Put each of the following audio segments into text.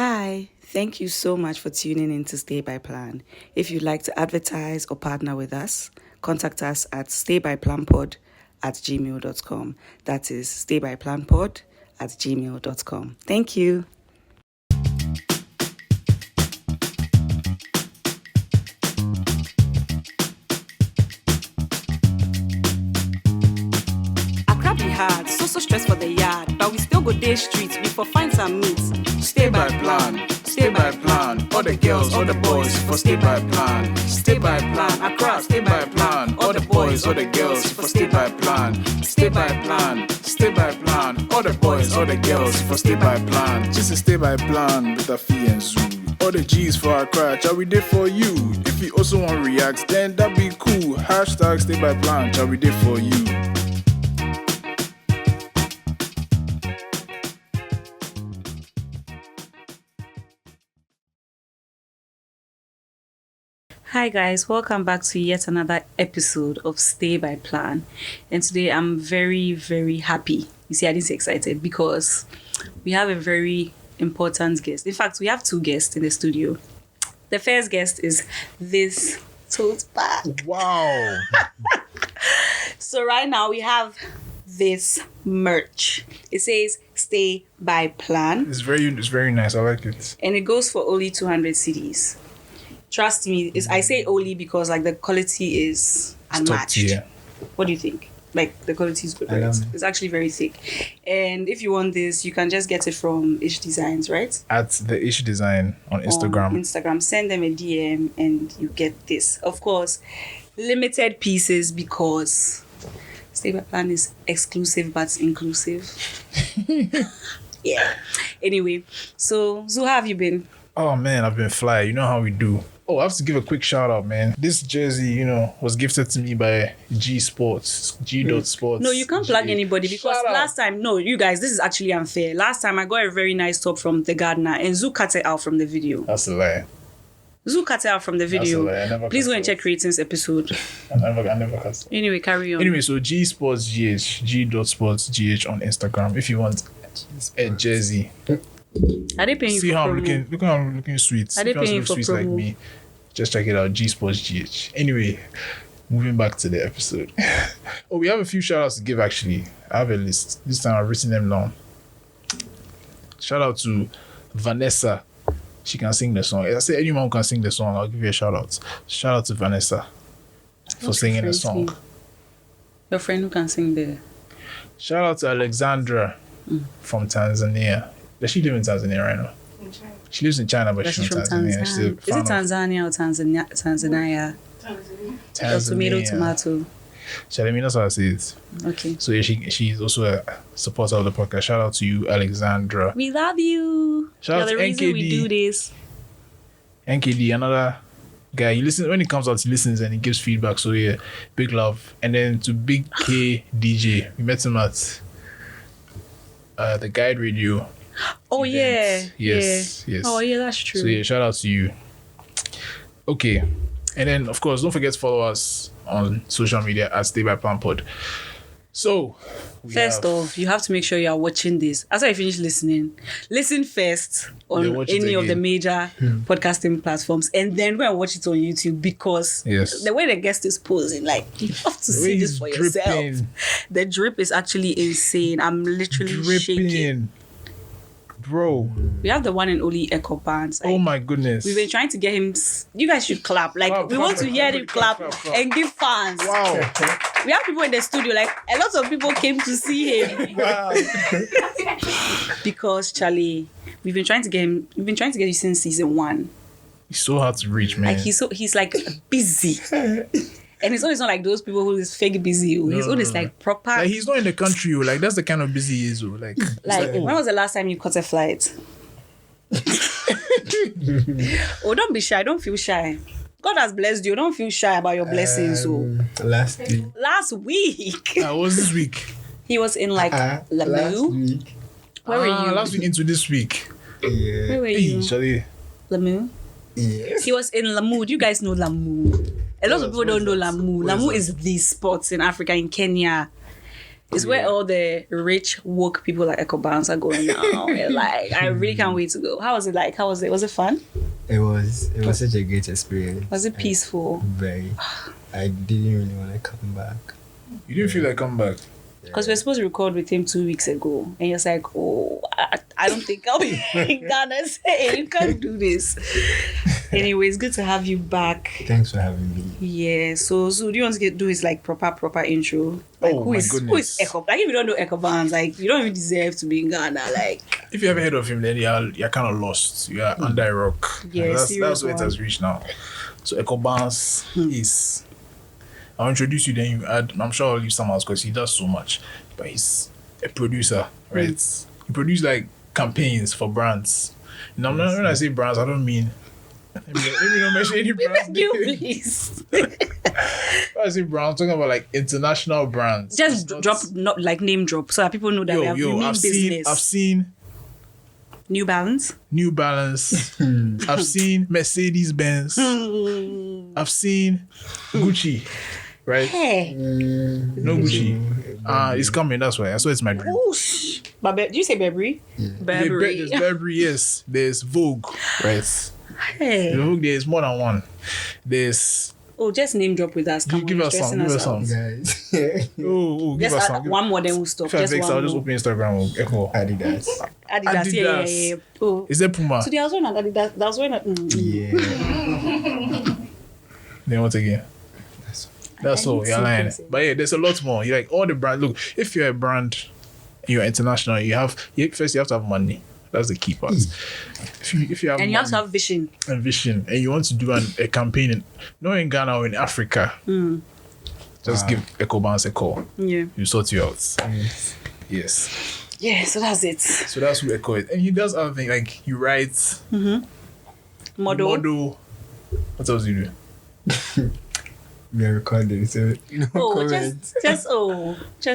Hi, thank you so much for tuning in to Stay by Plan. If you'd like to advertise or partner with us, contact us at staybyplanpod@gmail.com. That is staybyplanpod@gmail.com. Thank you. Accra be hard, so stress for the yard, but we still go day streets, we for find some meats. Stay by plan, stay by plan. All the girls, all the boys, for stay by plan. Stay by plan, Accra, stay by plan. All the boys, all the girls, for stay by plan. Stay by plan, stay by plan. All the boys, all the girls, for stay by plan. Just a stay by plan with Afi Zuu. All the G's for Accra, shall we do for you? If you also want react, then that be cool. Hashtag stay by plan, shall we do for you? Hi guys, welcome back to yet another episode of Stay by Plan. And today I'm very, very happy. You see, I didn't say excited because we have a very important guest. In fact, we have two guests in the studio. The first guest is this tote bag. Wow. So right now we have this merch. It says Stay by Plan. It's very nice. I like it. And it goes for only 200 CDs. Trust me, I say only because like the quality is unmatched. Tier. What do you think? Like the quality is good, right? It's actually very thick. And if you want this, you can just get it from Ish Designs, right? At the Ish Design on Instagram. Send them a DM and you get this. Of course, limited pieces because Stay by Plan is exclusive but inclusive. Yeah. Anyway, so Zuu, how have you been? Oh man, I've been fly. You know how we do. Oh, I have to give a quick shout out, man. This jersey, was gifted to me by G Sports, G.Sports. No, you can't plug anybody because last time, you guys, this is actually unfair. Last time I got a very nice top from The Gardener and Zuu cut it out from the video. That's a lie. Zuu cut it out from the video. Please go and check Ratings episode. I never cut it. Anyway, carry on. Anyway, so G Sports GH, G.Sports GH on Instagram. If you want a jersey. Are they paying See for how promo? look how I'm looking sweet. Are they paying for sweet promo? like me? Just check it out, G Sports GH. Anyway, moving back to the episode. Oh, we have a few shout outs to give actually. I have a list. This time I've written them down. Shout out to Vanessa. She can sing the song. If I say anyone who can sing the song, I'll give you a shout out. Shout out to Vanessa for singing the song. Your friend who can sing the. Shout out to Alexandra from Tanzania. Does she live in Tanzania right now? In China. She lives in China, but she's from Tanzania. She's a Is it fan of Tanzania or Tanzania? Tanzania. Tomato. Shalimi, that's how I say it. Okay. So yeah, she's also a supporter of the podcast. Shout out to you, Alexandra. We love you. Shout out You're the to reason NKD. we do this. NKD, another guy. He listens when it comes out. He listens and he gives feedback. So yeah, big love. And then to Big K DJ, we met him at the Guide Radio. Oh event. yeah. Yes. Oh yeah, that's true. So yeah, shout out to you. Okay. And then of course, don't forget to follow us on social media at Stay by Plan Pod. So First off, you have to make sure you are watching this. After you finish listening, listen first on watch it any of the again. major podcasting platforms and then go and watch it on YouTube because Yes. the way the guest is posing, like, you have to see this for yourself. Dripping. The drip is actually insane. I'm literally shaking. Bro. We have the one and only Ekow Barnes. Like, Oh my goodness. we've been trying to get him. You guys should clap. Like, Clap, we clap, want to hear him clap and give fans. Wow. We have people in the studio. Like, a lot of people came to see him. Wow. Because Charlie, we've been trying to get you since season 1. It's so hard to reach, man. Like he's like busy. And his own is not like those people who is fake busy. His own is like proper. Like he's not in the country. Like that's the kind of busy he is. Like, it's when was the last time you caught a flight? Oh, don't be shy. Don't feel shy. God has blessed you. Don't feel shy about your blessings. Last week. Last week, What was this week? he was in like Last Lamu. week. Where were you? Last week into this week. Yeah. Where were Hey, you? Charlie. Lamu. Yes. He was in Lamu. Do you guys know Lamu? A lot of people don't know Lamu. Where is Lamu that? is the spot in Africa, in Kenya. It's where all the rich woke people like Ekow Barnes are going now. And like, I really can't wait to go. How was it like? How was it? Was it fun? It was such a great experience. Was it peaceful? Very. I didn't really want to come back. You didn't feel like come back? Because we were supposed to record with him 2 weeks ago. And you're like, oh, I don't think I'll be in Ghana. Say, you can't do this. Anyway, it's good to have you back. Thanks for having me. Yeah. So do you want to do his like proper intro? Like, Oh, who my is goodness. Ekow? Like, if you don't know Ekow Barnes, like, you don't even deserve to be in Ghana. Like, If you haven't heard of him, then you're kind of lost. You are under a rock. Yeah, And serious that's where it one. has reached now. So Ekow Barnes is. I'll introduce you, then you add. I'm sure I'll leave some else because he does so much. But he's a producer, right? He produces like campaigns for brands. Now, when I say brands, I don't mean. Let me not mention any brands. you please. When I say brands, I'm talking about like international brands. Just It's not- drop, not like name drop, so that people know that we mean I've business. seen New Balance. New Balance. I've seen Mercedes Benz. I've seen Gucci. Right? Hey. No Gucci. It's coming. That's why. I saw it's my dream. Whoosh. Did you say Burberry? Burberry. There's Burberry. Yes. There's Vogue. Right. Hey. Vogue. There's more than one. There's. Oh, just name drop with us. Come Give on, us some. stressing Give us us some. out. Guys. Give Just us some. one more, then we'll stop. If I Just vex, one I'll just more. open Instagram. Ekow. Adidas. Adidas. Yeah. Oh. Is there Puma? So there was one at Adidas. That was one at. Yeah. Then what again? That's I all. need You're to lying. say. But yeah, there's a lot more. You like all the brands. Look, if you're a brand, you're international. First you have to have money. That's the key part. If you have And you have to money have vision. and vision, and you want to do a campaign, not in Ghana or in Africa, just give Ekow Barnes a call. Yeah. You sort you out. Yes. Yeah. So that's it. So that's who Ekow is, and he does other things like he writes, Model. What else do you do? We are recording, so no Oh, comment. just You have tell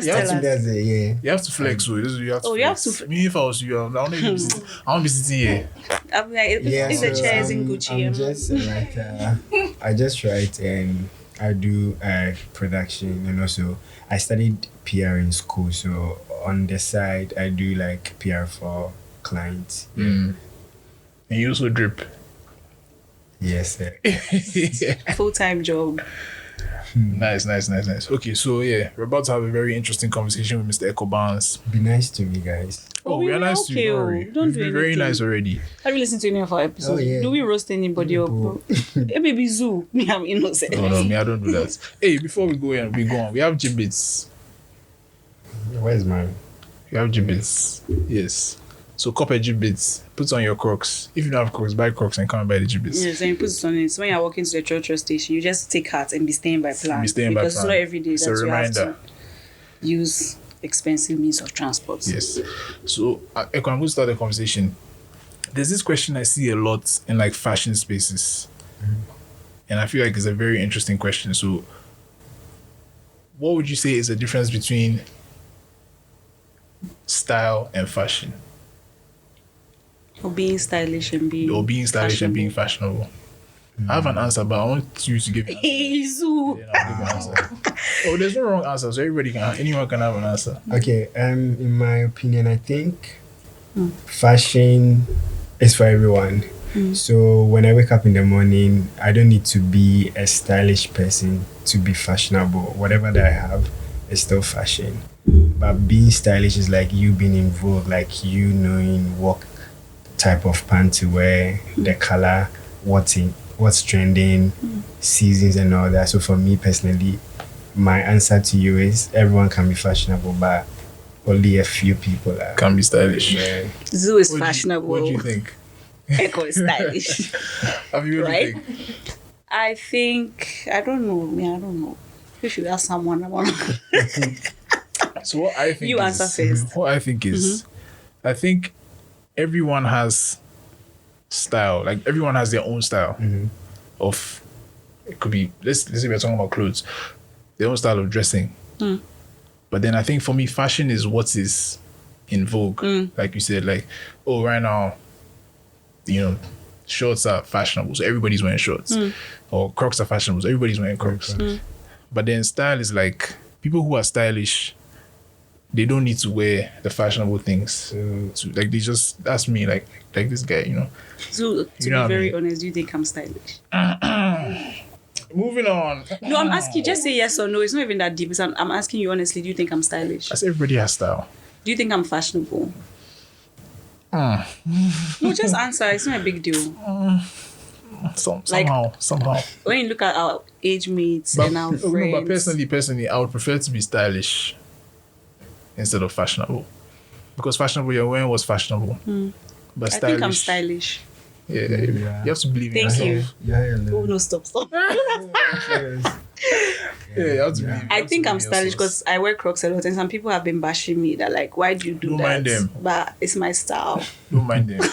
to us. That's it, yeah. You have to flex. So you have to. Oh, you have flex. to Me, if I was you, I won't be sitting here. I'm like, Yeah, if the chair is in I'm Gucci. just a writer. I just write and I do production, and also I studied PR in school. So on the side, I do like PR for clients. And you also drip. Yes, sir. Full-time job. Nice. Okay, so yeah, we're about to have a very interesting conversation with Mr. Ekow Barnes. Be nice to me, guys. Oh, we we are are nice to okay, you. oh. Don't worry. Don't We've do been very anything. nice already. Have you listened to any of our episodes? Oh, yeah. Do we roast anybody up? Hey, baby Zoo. Me, I'm innocent. No, me, I don't do that. Hey, before we go on, we have gibbets. Where's mine? We have gibbets. Yes. So copy gibbets. Put on your Crocs. If you don't have Crocs, buy Crocs and come and buy the gibbets. Yes, and you put it on it. So when you're walking to the church station, you just take heart and be staying by plan. Be staying by because plan. it's not every day It's that a you have reminder. to use expensive means of transport. Yes. So, Ekow, I'm going to start the conversation. There's this question I see a lot in like fashion spaces. And I feel like it's a very interesting question. So, what would you say is the difference between style and fashion? Or being stylish and being Or being stylish and being fashionable. fashionable? I have an answer, but I want you to give me an answer. Hey, Zoo. Then I'll give you an answer. Oh, there's no wrong answer, so anyone can have an answer. Okay, in my opinion, I think fashion is for everyone. So when I wake up in the morning, I don't need to be a stylish person to be fashionable. Whatever that I have is still fashion. But being stylish is like you being in vogue, like you knowing what type of pants to wear, the color, what's trending, seasons and all that. So for me personally, my answer to you is everyone can be fashionable, but only a few people are. Can be stylish. Yeah. Zoo is What do you- fashionable. What do you think? Ekow is stylish. Have you Right? think? I don't know. You should ask someone. So what I think You is, answer first. What I think is, I think everyone has style. Like everyone has their own style of. It could be let's say we're talking about clothes, their own style of dressing. But then I think for me, fashion is what is in vogue. Like you said, like right now, shorts are fashionable, so everybody's wearing shorts. Or Crocs are fashionable, so everybody's wearing Crocs. But then style is like people who are stylish they don't need to wear the fashionable things. Like they just, that's me, like this guy, you know. So to be very honest, do you think I'm stylish? Moving on. No, I'm asking you, just say yes or no. It's not even that deep. I'm asking you honestly, do you think I'm stylish? As everybody has style. Do you think I'm fashionable? No, just answer. It's not a big deal. Somehow. When you look at our age mates and our friends. But personally, I would prefer to be stylish instead of fashionable. Because fashionable, you're wearing was fashionable. But stylish. I think I'm stylish. Yeah, you have to believe in Thank yourself. you. Oh, no, stop. Yeah, you have to believe. I think I'm stylish because I wear Crocs a lot, and some people have been bashing me that like, why do you do Don't that? mind them. But it's my style. Don't mind them.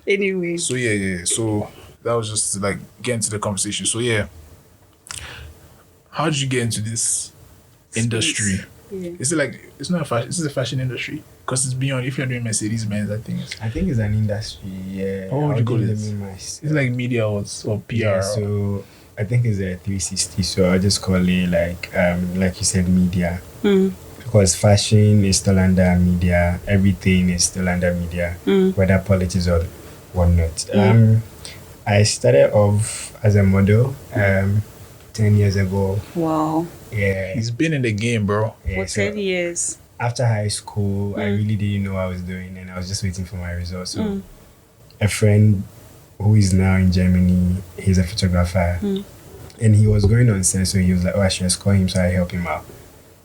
Anyway. So yeah. So that was just like get into the conversation. So yeah, how did you get into this industry? Yeah. Is it like it's not a fashion? This is a fashion industry because it's beyond. If you're doing Mercedes Benz, I think it's an industry. Yeah. What would you call it? It's like media or PR. Yeah, so I think it's a 360. So I just call it like you said, media. Because fashion is still under media. Everything is still under media, whether politics or whatnot. I started off as a model 10 years ago. Wow. Yeah. He's been in the game, bro. For 10 years. After high school, I really didn't know what I was doing, and I was just waiting for my results. So a friend who is now in Germany, he's a photographer, and he was going on set, so he was like, I should just call him, so I help him out.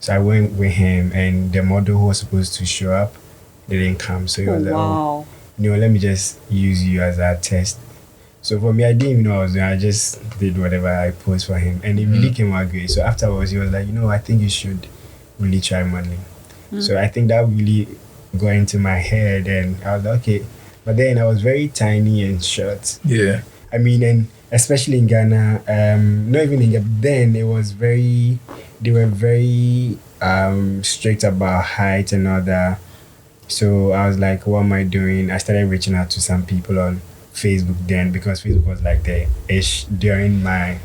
So I went with him, and the model who was supposed to show up, they didn't come. So he was like, let me just use you as a test. So for me, I didn't even know what I was doing. I just did whatever I posed for him, and it really came out great. So afterwards, he was like, I think you should really try modeling. So I think that really got into my head, and I was like, okay. But then I was very tiny and short. Yeah. I mean, and especially in Ghana, not even in Ghana, then they were very strict about height and all that. So I was like, what am I doing? I started reaching out to some people on Facebook then, because Facebook was like the ish during my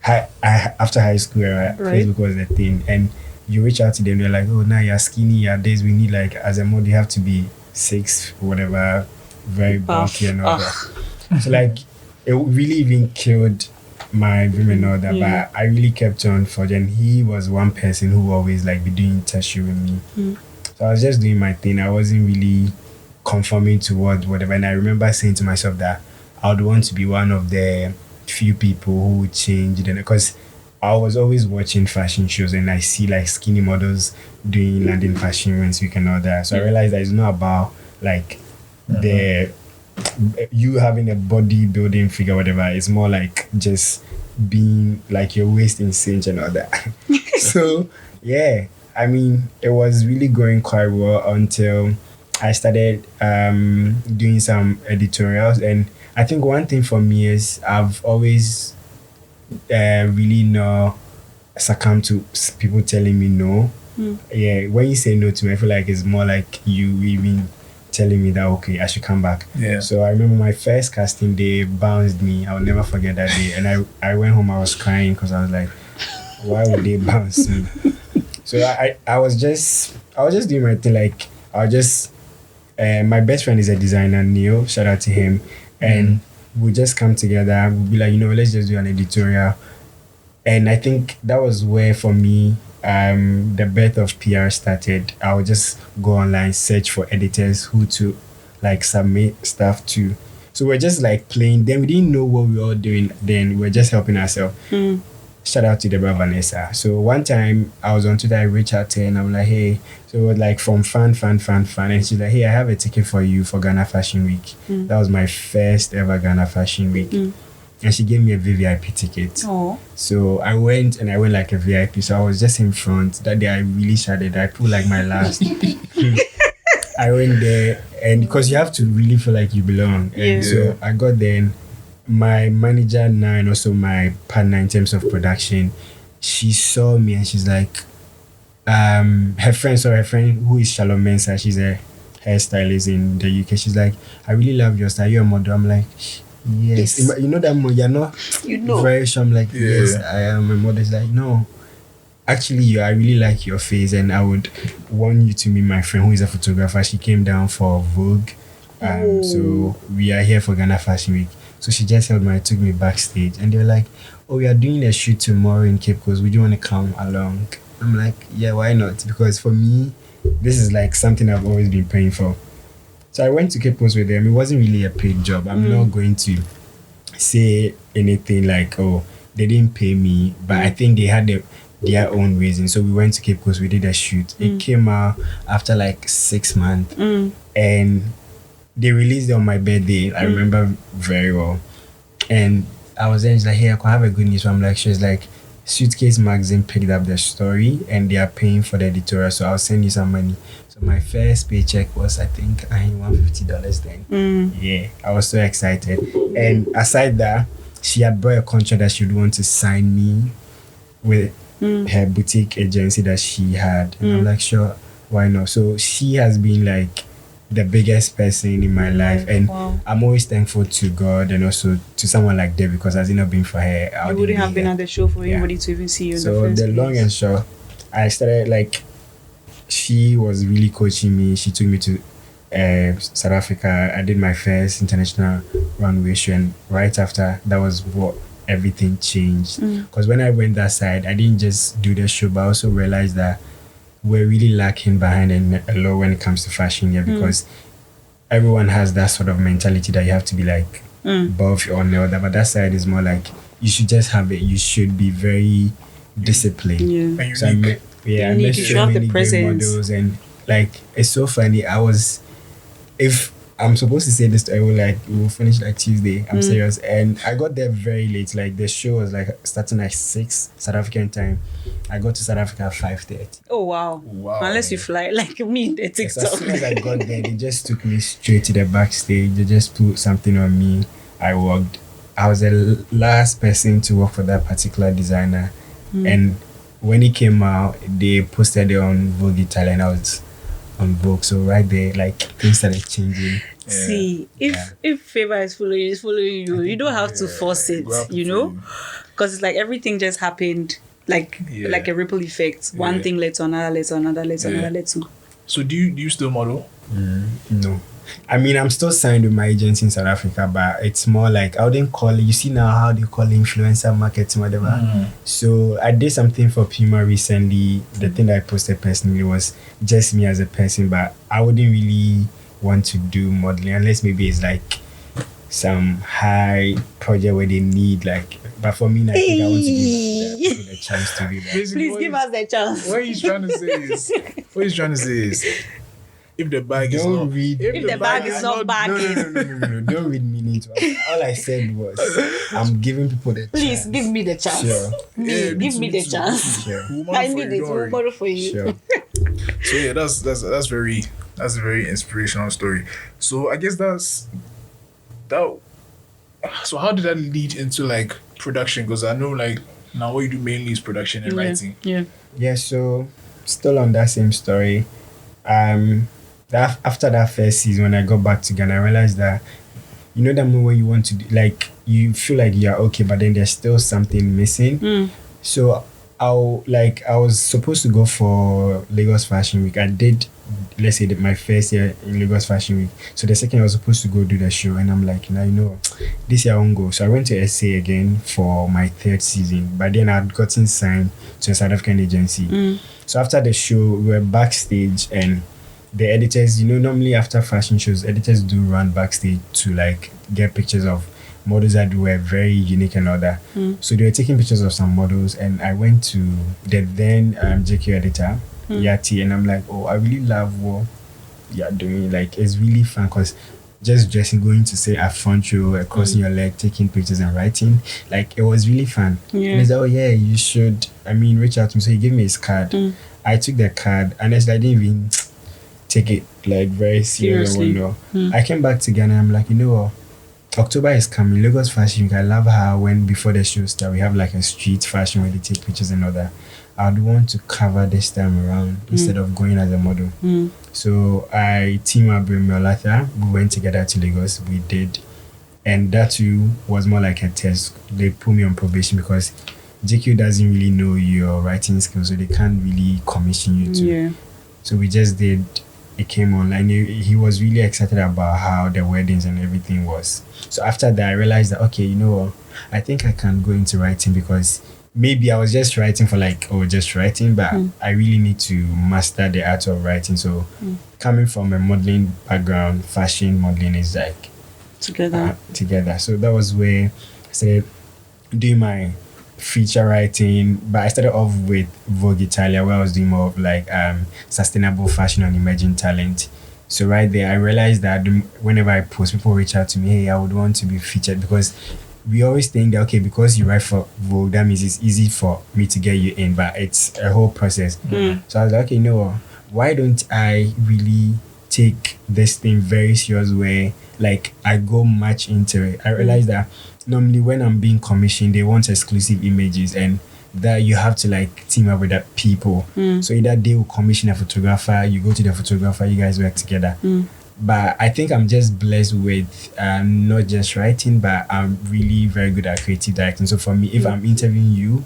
after high school era. Right. Facebook was the thing, and you reach out to them, they're like, oh, now you're skinny, you're this, we need, like, as a model you have to be 6 whatever, very bulky and all that. So like it really even killed my dream and all that. But I really kept on forging. He was one person who always like be doing tertiary with me. So I was just doing my thing. I wasn't really conforming to whatever. And I remember saying to myself that I would want to be one of the few people who would change. Because I was always watching fashion shows and I see like skinny models doing London Fashion Week and all that. So I realized that it's not about like you having a bodybuilding figure, whatever. It's more like just being like your waist in cinch and all that. So yeah, I mean, it was really going quite well until I started doing some editorials. And I think one thing for me is I've always really not succumbed to people telling me no. Yeah, when you say no to me, I feel like it's more like you even telling me that, okay, I should come back. Yeah. So I remember my first casting day bounced me. I'll never forget that day. And I went home, I was crying because I was like, why would they bounce me? So I was just doing my thing. Like I just my best friend is a designer, Neil, shout out to him, and we just come together, we'll be like, let's just do an editorial. And I think that was where for me the birth of PR started. I would just go online, search for editors who to like submit stuff to. So we're just like playing. Then we didn't know what we were all doing. Then we were just helping ourselves. Shout out to Deborah Vanessa. So one time I was on Twitter, I reached out to her and I'm like, hey, so it was like from fan. And she's like, hey, I have a ticket for you for Ghana Fashion Week. That was my first ever Ghana Fashion Week. And she gave me a VVIP ticket. Aww. So I went like a VIP. So I was just in front. That day I really shouted. I put like my last. I went there, and because you have to really feel like you belong. And so I got there, and my manager now and also my partner in terms of production, she saw me and she's like, her friend who is Shalom Mensah, she's a hairstylist in the UK. She's like, I really love your style. You're a model. I'm like, yes. You know that you're not very sure. I'm like, yes, I am a model. She's like, no, actually, I really like your face, and I would want you to meet my friend who is a photographer. She came down for Vogue. So we are here for Ghana Fashion Week. So she just held my, took me backstage, and they were like, "Oh, we are doing a shoot tomorrow in Cape Coast. Would you want to come along?" I'm like, "Yeah, why not?" Because for me, this is like something I've always been praying for. So I went to Cape Coast with them. It wasn't really a paid job. I'm not going to say anything like, "Oh, they didn't pay me," but I think they had their own reason. So we went to Cape Coast. We did a shoot. It came out after like 6 months, and they released it on my birthday. I remember very well. And I was there, it's like, "Hey, I could have a good news." So I'm like, she's like, Suitcase Magazine picked up the story and they are paying for the editorial, so I'll send you some money. So my first paycheck was, I think, $150 then. Yeah, I was so excited. And aside that, she had brought a contract that she would want to sign me with her boutique agency that she had. And I'm like, sure, why not? So she has been like the biggest person in my life, and I'm always thankful to God and also to someone like Debbie, because has it not been for her, I You wouldn't have been at the show for anybody to even see you in the first place. Long and short, I started like, she was really coaching me. She took me to South Africa. I did my first international runway show, and right after that was what everything changed. Because when I went that side, I didn't just do the show, but I also realized that we're really lacking behind a lot when it comes to fashion here, because everyone has that sort of mentality that you have to be like above or other, but that side is more like you should just have it. You should be very disciplined. And So unique. I met You so have the many great presence. models, and like it's so funny. If I'm supposed to say this, I will like, we'll finish like Tuesday. I'm serious. And I got there very late. Like the show was like starting at 6 South African time. I got to South Africa at 5:30. Oh wow. Unless you fly like me in the So TikTok. as soon as I got there, they just took me straight to the backstage. They just put something on me. I walked. I was the last person to work for that particular designer. And when it came out, they posted it on Vogue Italia, and I was on Vogue. So right there, like things started changing. See, if favor is following you, you don't have to force it, you know, because it's like everything just happened like a ripple effect. One thing led to another, led to another, led to another, led to. So do you still model? No. I mean, I'm still signed with my agency in South Africa, but it's more like, I wouldn't call it, you see now how they call it influencer marketing, whatever. So I did something for Puma recently. The thing that I posted personally was just me as a person, but I wouldn't really want to do modeling unless maybe it's like some high project where they need like, but for me, I think I want to give the chance to do that. Basically, Please give us the chance. What he's trying to say is, if the bag is Don't not, read. If the bag is not bagging. No. Don't read meaning to it. All I said was, I'm giving people the Please chance. give me the chance. Sure. Give me the chance. Sure. I need it. We'll borrow for you. Sure. So yeah, that's a very inspirational story. So I guess that. So how did that lead into like production? Because I know like now what you do mainly is production and writing. Yeah, so still on that same story. After that first season, when I got back to Ghana, I realized that, you know, that moment when you want to do, like, you feel like you're okay, but then there's still something missing. So I was supposed to go for Lagos Fashion Week. I did, let's say, my first year in Lagos Fashion Week. So the second I was supposed to go do the show, and I'm like, you know, this year I won't go. So I went to SA again for my third season, but then I'd gotten signed to a South African agency. So after the show, we were backstage, and the editors, you know, normally after fashion shows, editors do run backstage to like get pictures of models that were very unique and all that. So they were taking pictures of some models, and I went to the then JQ editor, Yati, and I'm like, oh, I really love what you're doing. Like, it's really fun because just dressing, going to say a front row, crossing your leg, taking pictures and writing, like, it was really fun. And he's like, oh yeah, you should, reach out to me. So he gave me his card. I took the card, and I didn't even take it like very seriously. I came back to Ghana, and I'm like, you know what? October is coming, Lagos Fashion Week. I love how when before the show start, we have like a street fashion where they take pictures and all that. I'd want to cover this time around instead of going as a model. So I teamed up with Meolatha. We went together to Lagos. We did. And that too was more like a test. They put me on probation because JQ doesn't really know your writing skills, so they can't really commission you to. Yeah. So we just did. It came online. He was really excited about how the weddings and everything was. So after that, I realized that, okay, you know what? I think I can go into writing, because maybe I was just writing for just writing, but I really need to master the art of writing. So coming from a modeling background, fashion modeling is like together. So that was where I started doing my feature writing, but I started off with Vogue Italia, where I was doing more of like sustainable fashion and emerging talent. So right there, I realized that whenever I post, people reach out to me, hey, I would want to be featured, because we always think that, okay, because you write for Vogue, that means it's easy for me to get you in, but it's a whole process. So I was like, okay, no, why don't I really take this thing very serious, where like I go much into it. I realized that normally when I'm being commissioned, they want exclusive images, and that you have to like team up with that people. So either they will commission a photographer, you go to the photographer, you guys work together. But I think I'm just blessed with not just writing, but I'm really very good at creative directing. So for me, if I'm interviewing you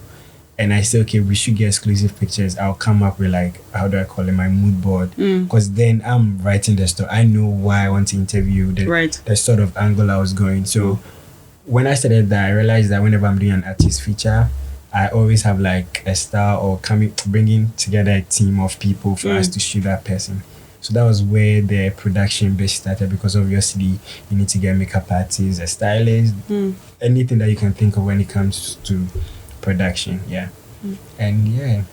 and I say, okay, we should get exclusive pictures, I'll come up with like, how do I call it, my mood board. Because then I'm writing the story. I know why I want to interview, the sort of angle I was going. So when I started that, I realized that whenever I'm doing an artist feature, I always have like a star or bringing together a team of people for us to shoot that person. So that was where the production base started, because obviously you need to get makeup artists, a stylist, anything that you can think of when it comes to production. And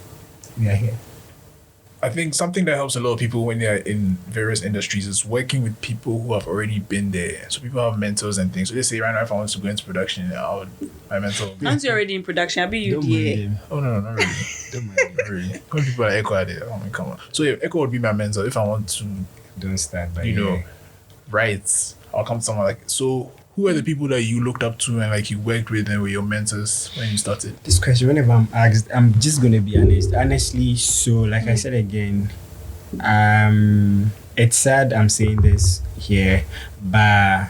we are here. I think something that helps a lot of people when they're in various industries is working with people who have already been there. So people have mentors and things. So they say right now, if I want to go into production, my mentor. Once you're already in production, I'll be you there. Oh no, not really. Don't mind, not really. How many people are Ekow are there? Oh, come on. So yeah, Ekow would be my mentor if I want to. Don't start by write. I'll come to someone like. So who are the people that you looked up to and like you worked with and were your mentors when you started? This question, whenever I'm asked, I'm just gonna be honest. Honestly, so like I said again, it's sad I'm saying this here, but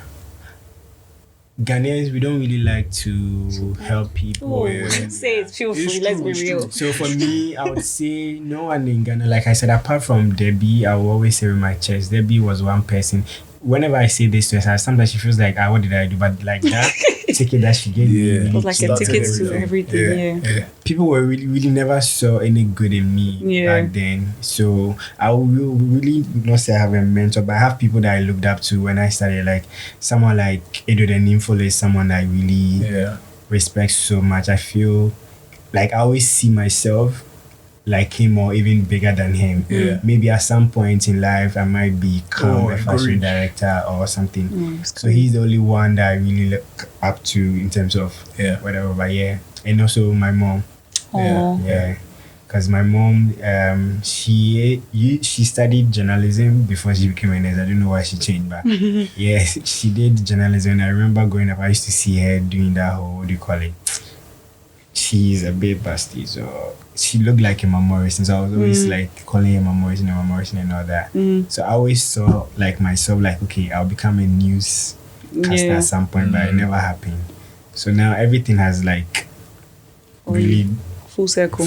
Ghanaians, we don't really like to help people. Say it, feel free, let's be real. So for me, I would say no one in Ghana, like I said, apart from Debbie, I will always say with my chest, Debbie was one person. Whenever I say this to her, sometimes she feels like, what did I do? But like that ticket that she gave me. It was like a ticket to everything. People were really never saw any good in me back then. So I will really not say I have a mentor, but I have people that I looked up to when I started. Like someone like Edo the Nympho is someone I really respect so much. I feel like I always see myself like him or even bigger than him. Maybe at some point in life I might become a fashion director or something. So he's the only one that I really look up to in terms of whatever. But and also my mom. Because my mom, she studied journalism before she became a nurse. I don't know why she changed, but she did journalism. And I remember growing up, I used to see her doing that whole, what do you call it? She's a bit busty, so she looked like Emma Morrison. So I was always like calling Emma Morrison and all that. So I always saw like myself like, okay, I'll become a newscaster at some point, but it never happened. So now everything has like really full circle.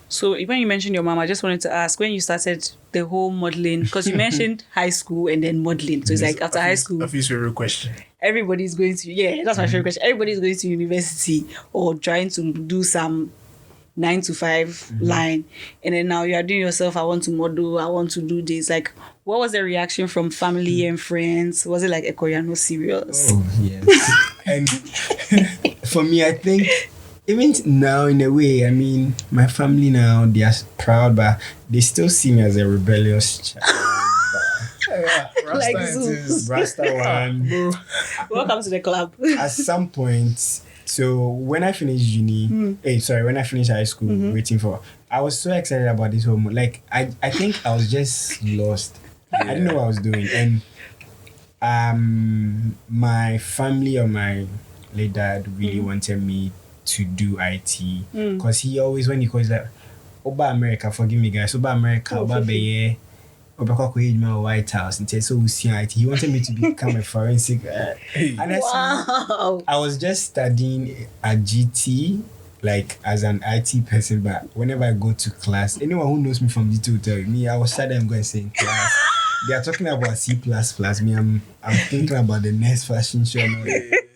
So when you mentioned your mom, I just wanted to ask, when you started the whole modeling, because you mentioned high school and then modeling. So it's like after high school. Afi's favorite question. Everybody's going to, that's my favorite question. Everybody's going to university or trying to do some 9 to 5 line. And then now you are doing yourself, I want to model, I want to do this. Like, what was the reaction from family and friends? Was it like, Ekow, you're not serious? Oh, yes. And for me, I think, even now, in a way, I mean, my family now, they are proud, but they still see me as a rebellious child. Like Zuu. Rasta one. Welcome to the club. At some point, so when I finished when I finished high school, I was so excited about this whole, like, I think I was just lost. I didn't know what I was doing. And my family or my late dad really wanted me to do IT, because he always, when he calls like Oba America, forgive me guys, Oba America, Oba Beye, Oba my White House, and so we see IT. He wanted me to become a forensic and I was just studying at GT, like as an IT person, but whenever I go to class, anyone who knows me from the two will tell me, I will start them going saying class. They are talking about C++. Me, I'm thinking about the next fashion show. And all that.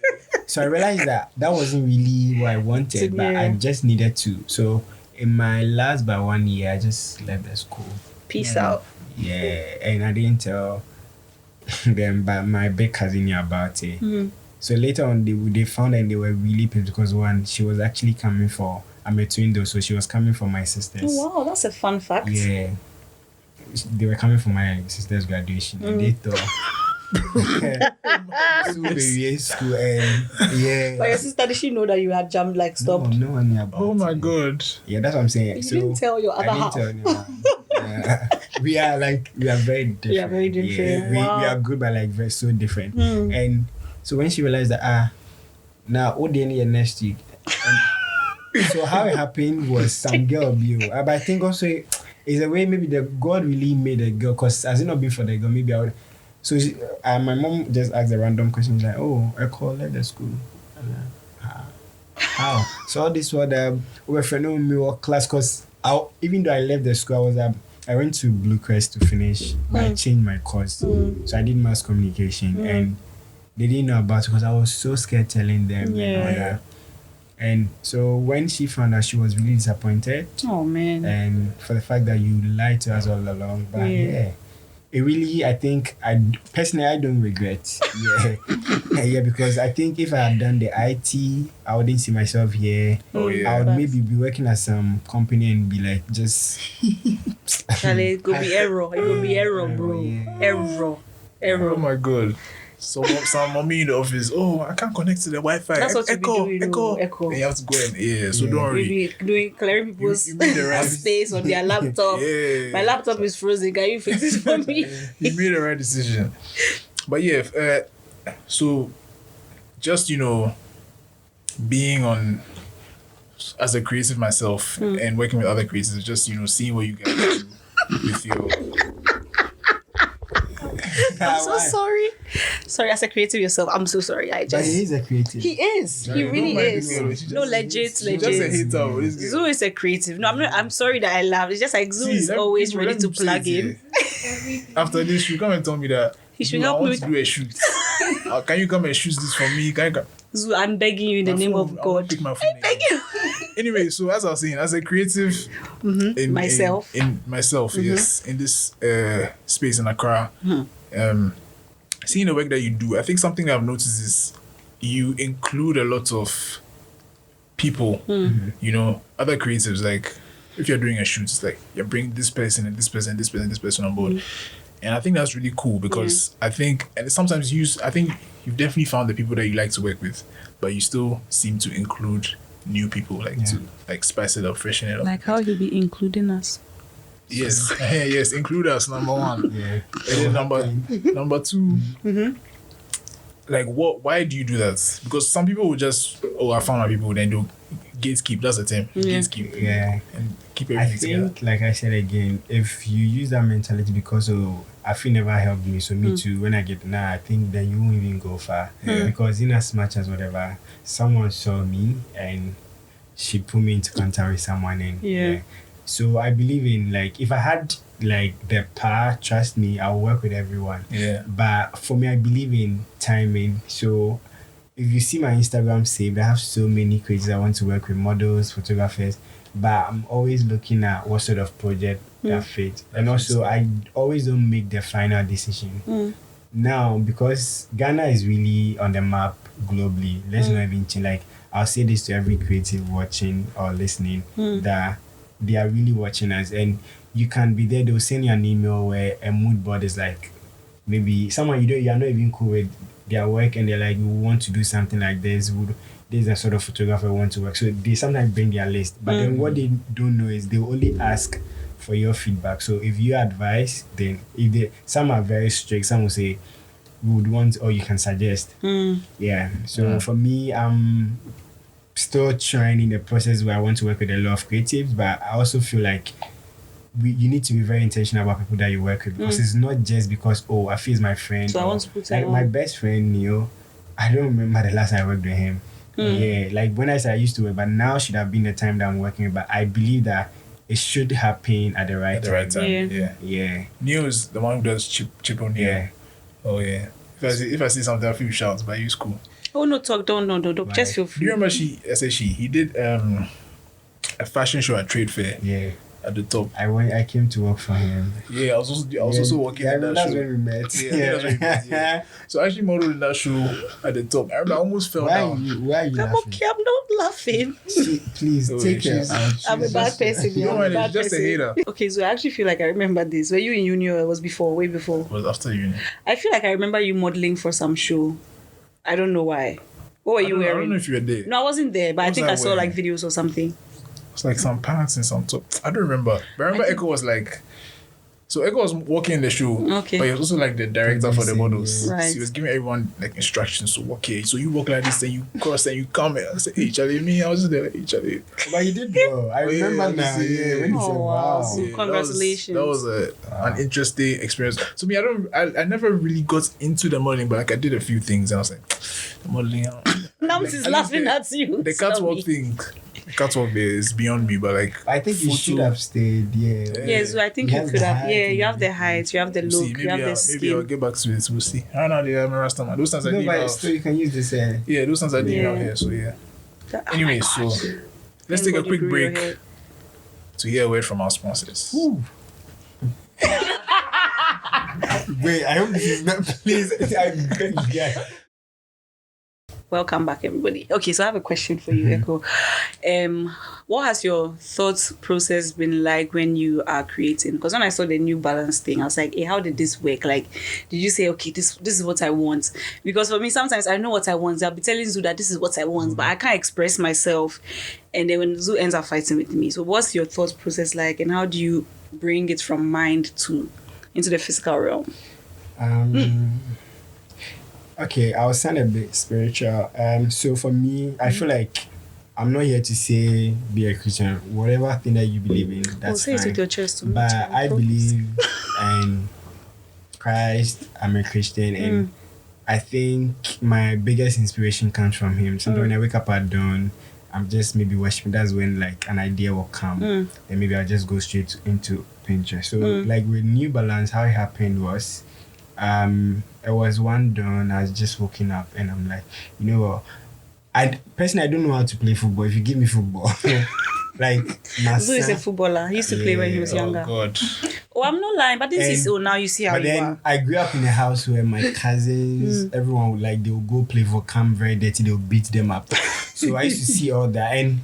So I realized that wasn't really what I wanted, but I just needed to. So in my last by 1 year, I just left the school. Peace out. Yeah, and I didn't tell them, but my big cousin knew about it. So later on, they found out, and they were really pissed because one, she was actually coming for, I'm a twin though, so she was coming for my sisters. Oh, wow, that's a fun fact. Yeah, they were coming for my sister's graduation, and they thought. School and yeah. But your sister, did she know that you had jammed like stopped? No one knew about Oh my it. God. Yeah, that's what I'm saying. You So didn't tell your other half. I didn't tell anyone. Yeah. We are very different. We are very different. Yeah, Wow. we are good, but like very so different. And so when she realized that now ODN next week, and so how it happened was some girl view. But I think also it's a way maybe the God really made a girl, because has it not been for the girl, maybe I would. So my mom just asked a random question, like, "Oh, Ekow left the school." How? So all this was we were me or class, because even though I left the school, I went to Blue Crest to finish, but I changed my course. So I did mass communication, and they didn't know about it because I was so scared telling them and all that. And so when she found out, she was really disappointed. Oh man! And for the fact that you lied to us all along, but it really, I think, I don't regret. Yeah, because I think if I had done the IT, I wouldn't see myself here. Oh yeah. I would maybe be working at some company and be like, just. Charlie, it could be error. It could be error, bro. Yeah. Error. Oh my God. So some mommy in the office, I can't connect to the Wi-Fi. That's what you be doing, Echo. Echo. And you have to go and so don't worry. Maybe doing clearing people's You made the right space on their laptop. Yeah. My laptop is frozen. Can you fix it for me? You made the right decision. But yeah, so just being on as a creative myself and working with other creatives, just seeing what you guys do with your. I'm so sorry. Sorry, as a creative yourself, I'm so sorry. But he is a creative. He is. He really is. No, legit. Just a hater. This Zuu is a creative. No, I'm sorry that I laugh. It's just like Zuu is always ready to plug in. After this, you come and tell me that He should I help me want to do a shoot. Can you come and shoot this for me? Zuu, I'm begging you in the name of God. Pick my phone. Thank you. Anyway, so as I was saying, as a creative in myself, yes, in this space in Accra, seeing the work that you do, I think something that I've noticed is you include a lot of people, other creatives. Like if you're doing a shoot, it's like you bring this person and this person and this person and this person on board. And I think that's really cool because I think, and sometimes I think you've definitely found the people that you like to work with, but you still seem to include new people, to like spice it up, freshen it up. Like how you be including us. Yes, yes, include us, number one. Yeah. And then number two, like why do you do that? Because some people will just, I found my people, then do gatekeep, that's the term. Gatekeep. Yeah. And keep I everything think, together. like I said again, if you use that mentality because Afi never helped me, so me too, when I get now, I think then you won't even go far. Because in as much as whatever, someone saw me and she put me into contact with someone and so I believe in, like, if I had like the power, trust me, I'll work with everyone. Yeah. But for me, I believe in timing. So if you see my Instagram saved, I have so many creators I want to work with, models, photographers, but I'm always looking at what sort of project that fits. And also, I always don't make the final decision. Now, because Ghana is really on the map globally, let's not even change. Like, I'll say this to every creative watching or listening, that they are really watching us. And you can be there, they'll send you an email where a mood board is like, maybe someone you're not even cool with their work, and they're like, we want to do something like this. There's a sort of photographer we want to work. So they sometimes bring their list. But then what they don't know is they only ask for your feedback. So if you advise, then some are very strict, some will say, we would want, or you can suggest. Yeah. So for me, I'm still trying in the process where I want to work with a lot of creatives, but I also feel like you need to be very intentional about people that you work with, because it's not just because Afi is my friend. So I want to put like my best friend Neo. I don't remember the last time I worked with him. Yeah, like when I said I used to work, but now should have been the time that I'm working. But I believe that it should happen at the right time. Yeah. News, the one who does chip on Yeah. Oh yeah. If I see something, I feel shouts, but you school. Oh no, talk, don't. Just feel Do free. you remember he did a fashion show at Trade Fair? Yeah. At the top. I came to work for him. Yeah, I was also working in that that's show. when we met. Yeah, that's when we met. Yeah. So I actually modeled in that show at the top. I remember I almost fell down. Why are you I'm laughing? okay, I'm not laughing. Please take care. I'm a bad person. Don't mind, it's just a hater. Okay, so I actually feel like I remember this. Were you in uni or it was before? Way before? It was after uni. I feel like I remember you modeling for some show. I don't know why. What were you I wearing? don't know if you were there. No, I wasn't there, but I What think was I I saw wearing? like videos or something. It's like some pants and some top. I don't remember. But I remember Ekow was like, so Ekow was walking in the show. Okay. But he was also like the director for the models. Right. So he was giving everyone like instructions. So okay, so you walk like this, then you cross, then you come. I said, hey Charlie, me, I was just there like, hey Charlie. But you did well. I remember now. Yeah, when you said, Oh, wow. wow. Yeah, Congratulations. That was an interesting experience. So me, I never really got into the modeling, but like I did a few things, and I was like, the modeling. Now like, is at laughing least at you. The Sorry. catwalk thing. The catwalk there is beyond me, but like I think you should have stayed. Yeah. Yeah, so I think You you have could the have. height Yeah, and you have the height, you have the we'll look, see. you have the Maybe I'll skin. get back to it. We'll see. I don't know. I'm a Rasta man. Those times I No, didn't but have. still you can use this. Yeah, those times I didn't Yeah. have hair. So yeah. Oh my Anyway, God. so let's Thank take a God you quick grew your break hair. to hear a word from our sponsors. Wait, I hope this is not. Please, I beg you guys. Welcome back, everybody. Okay, so I have a question for you, Ekow. What has your thought process been like when you are creating? Because when I saw the New Balance thing, I was like, hey, how did this work? Like, did you say, okay, this is what I want? Because for me, sometimes I know what I want. I'll be telling Zuu that this is what I want, but I can't express myself. And then when Zuu ends up fighting with me. So what's your thought process like, and how do you bring it from mind into the physical realm? Okay, I'll sound a bit spiritual. So for me, I feel like I'm not here to say be a Christian. Whatever thing that you believe in, that's say it fine. with your chest. But I believe in Christ. I'm a Christian, and I think my biggest inspiration comes from Him. Sometimes when I wake up at dawn, I'm just maybe worshiping. That's when like an idea will come, and maybe I'll just go straight into Pinterest. So like with New Balance, how it happened was, it was one dawn. I was just waking up, and I'm like, you know what? I don't know how to play football. If you give me football, like Zuu is a footballer. He used to play when he was younger. Oh God. Oh, I'm not lying, but this is now you see how But you then are. I grew up in a house where my cousins, everyone would like, they'll go play for camp very dirty, they'll beat them up. So I used to see all that. And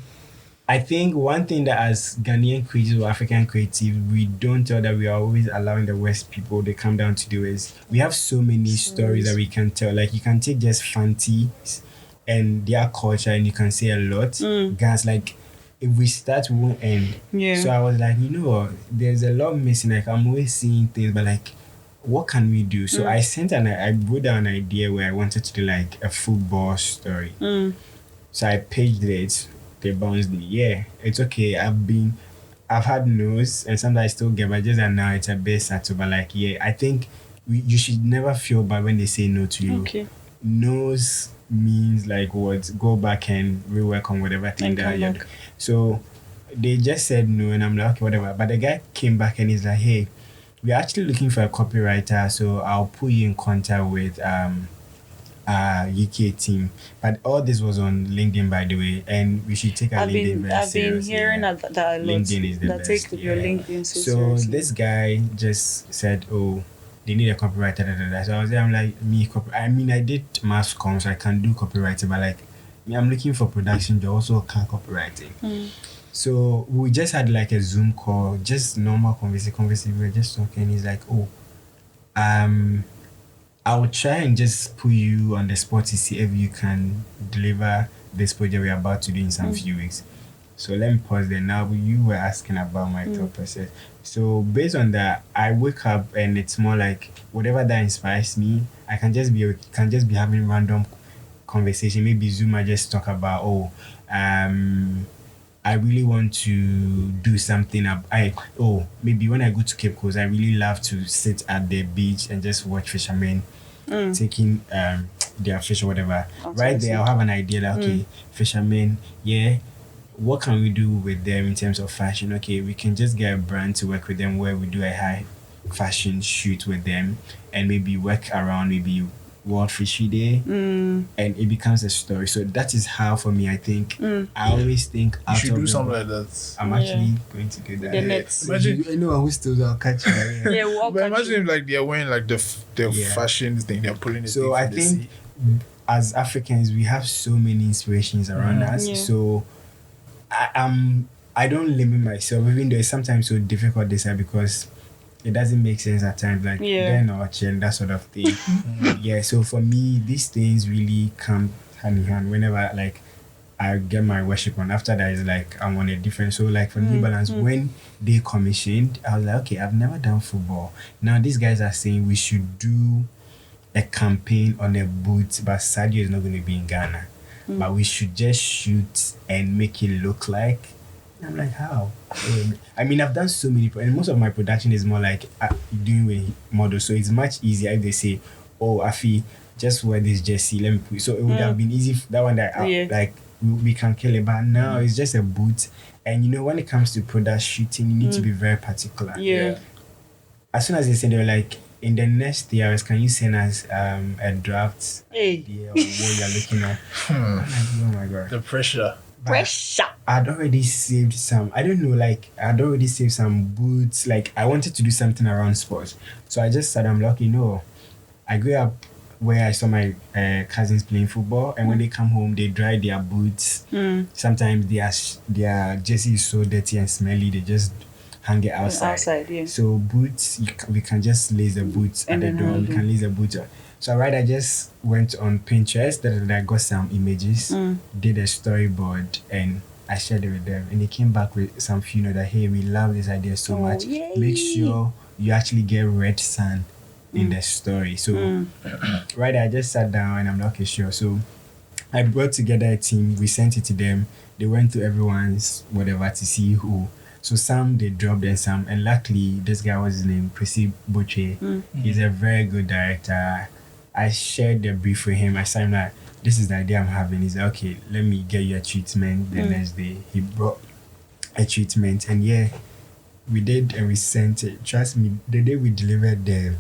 I think one thing that as Ghanaian creatives or African creatives, we don't tell that we are always allowing the West people they come down to do is we have so many stories that we can tell. Like you can take just Fantis and their culture and you can say a lot. Guys, like if we start, we won't end. Yeah. So I was like, you know what, there's a lot missing. Like I'm always seeing things, but like what can we do? So I wrote down an idea where I wanted to do like a football story. So I paged it. They bounced me. Yeah, it's okay. I've had no's and sometimes I still get, but just that now it's a bit subtle. But like, yeah, I think you should never feel bad when they say no to you. Okay. No's means like what? Go back and rework on whatever thing And that come you're back. doing. So they just said no, and I'm like, okay, whatever. But the guy came back and he's like, hey, we're actually looking for a copywriter, so I'll put you in contact with UK team. But all this was on LinkedIn, by the way, and we should take our LinkedIn very I've been seriously. hearing Yeah. that a lot. LinkedIn is the that best. take your yeah. LinkedIn so So seriously. this guy just said, oh, they need a copywriter. Da, da, da. So I was there, I'm like, I did mass comm, so I can do copywriting, but like, I'm looking for production job, also can copywriting. So we just had like a Zoom call, just normal conversation. We were just talking. He's like, oh, I will try and just put you on the spot to see if you can deliver this project we're about to do in some few weeks. So let me pause there. Now you were asking about my thought process. So based on that, I wake up and it's more like whatever that inspires me. I can just be having random conversation. Maybe Zoom I just talk about I really want to do something. Maybe when I go to Cape Coast, I really love to sit at the beach and just watch fishermen taking their fish or whatever. Right there, I'll have an idea like, okay, fishermen, yeah, what can we do with them in terms of fashion? Okay, we can just get a brand to work with them where we do a high fashion shoot with them and maybe work around maybe World Fishy Day, and it becomes a story. So that is how, for me, I think I always think You should do something like that. I'm actually going to do that. The nets. Imagine, anyone who steals, I'll catch you. Yeah, what but imagine if like they're wearing like the fashion thing, they're pulling it. So I think as Africans, we have so many inspirations around us. Yeah. So I don't limit myself, even though it's sometimes so difficult this side because it doesn't make sense at times, like they're not and that sort of thing. Yeah, so for me, these things really come hand in hand whenever like I get my worship on. After that is like I'm on a different, so like for New Balance, when they commissioned, I was like, okay, I've never done football. Now these guys are saying we should do a campaign on a boot, but Sadio is not going to be in Ghana. But we should just shoot and make it look like. I'm like, how? I mean, I've done so many, and most of my production is more like doing with models. So it's much easier if they say, "Oh, Afi, just wear this jersey. Let me put." So it would have been easy. That one that like we can kill it, but now it's just a boot. And you know, when it comes to product shooting, you need to be very particular. Yeah. As soon as they said, they were like, in the next 3 hours, can you send us a draft idea of what you're looking at? I'm like, oh my god, the pressure. Pressure. I'd already saved some. I don't know, like I'd already saved some boots. Like I wanted to do something around sports, so I just said, I'm lucky. No, I grew up where I saw my cousins playing football, and when they come home, they dry their boots. Sometimes their jersey is so dirty and smelly, they just hang it outside. Yeah. So boots, we can just lace the boots at the door. We can lace the boots. So I just went on Pinterest, that I got some images, did a storyboard, and I shared it with them. And they came back with some few that, hey, we love this idea so much. Yay. Make sure you actually get red sun in the story. So I just sat down and I'm like, okay, sure. So I brought together a team. We sent it to them. They went to everyone's whatever to see who. So some they dropped and some. And luckily, this guy was his name, Prissy Boche. He's a very good director. I shared the brief with him. I said, like, this is the idea I'm having. He's like, okay, let me get you a treatment. The next day, he brought a treatment. And yeah, we did and we sent it. Trust me, the day we delivered the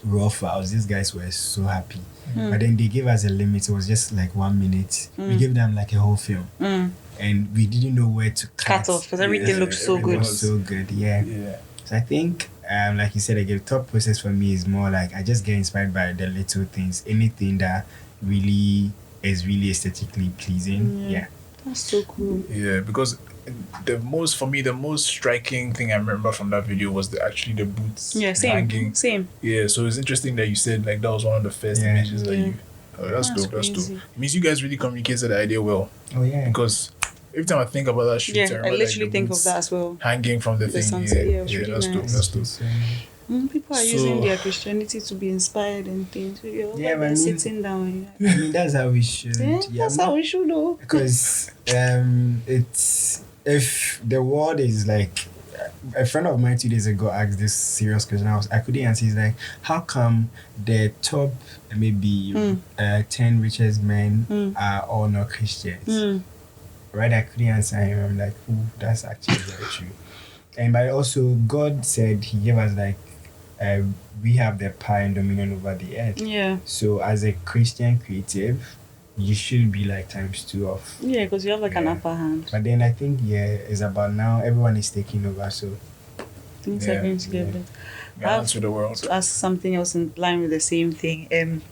raw files, these guys were so happy. But then they gave us a limit. It was just like 1 minute. We gave them like a whole film. And we didn't know where to cut off because everything looked so good. It was so good, yeah. So I think, like you said, again, thought process for me is more like I just get inspired by the little things, anything that really is really aesthetically pleasing. Yeah. That's so cool. Yeah, because the most striking thing I remember from that video was actually the boots. Yeah, same. Hanging. Same. Yeah, so it's interesting that you said like that was one of the first images that you. Oh, that's dope. That's crazy. dope. It means you guys really communicated the idea well. Oh yeah. Because every time I think about that shoot, I literally think of that as well. Hanging from the thing. Sunset, it was really that's nice. dope. That's dope. People are using their Christianity to be inspired and things. They're sitting down. I mean, that's how we should. That's how we should do. Because it's if the world is like, a friend of mine 2 days ago asked this serious question. I couldn't answer. He's like, how come the top maybe 10 richest men are all not Christians? Right? I couldn't answer him. I'm like, oh, that's actually very true. And but also God said He gave us like we have the power and dominion over the earth. Yeah. So as a Christian creative, you should be like ×2 of. Yeah, because you have like an upper hand. But then I think it's about now everyone is taking over, so things are going to get better. Balance with the world. To ask something else in line with the same thing.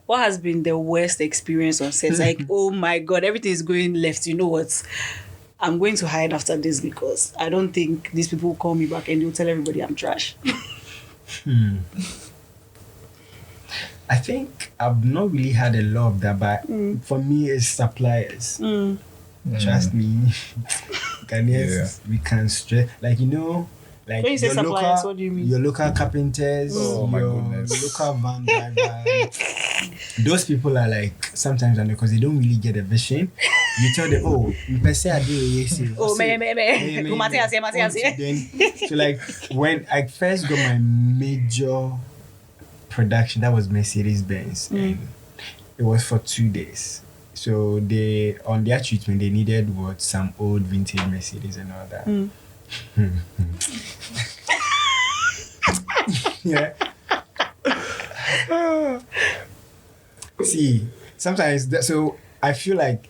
What has been the worst experience on set? Like, oh my God, everything is going left. You know what? I'm going to hide after this because I don't think these people will call me back and they'll tell everybody I'm trash. I think I've not really had a lot of that, but for me, it's suppliers. Trust me, Ghanaians, we can stress. Like, you know, like when you say suppliers, what do you mean? Your local carpenters, Oh my goodness. local van drivers. Those people are like, sometimes, because they don't really get a vision, you tell them, oh, per se I do yes. Oh, me. Then, so like, when I first got my major production, that was Mercedes-Benz. And it was for 2 days. So they on their treatment they needed some old vintage Mercedes and all that. Yeah. See, sometimes so I feel like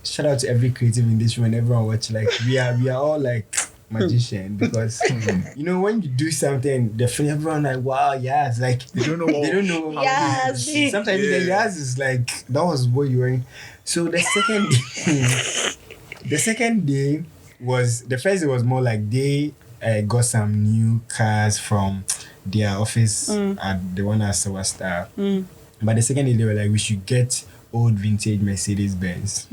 shout out to every creative in this room and everyone watch, like we are all like magician because when you do something definitely everyone like wow, yes, like they don't know yes. Sometimes the yes is like that was what you were in. So the second day was the first day was more like they got some new cars from their office at the one at Star. But the second day they were like we should get old vintage Mercedes Benz.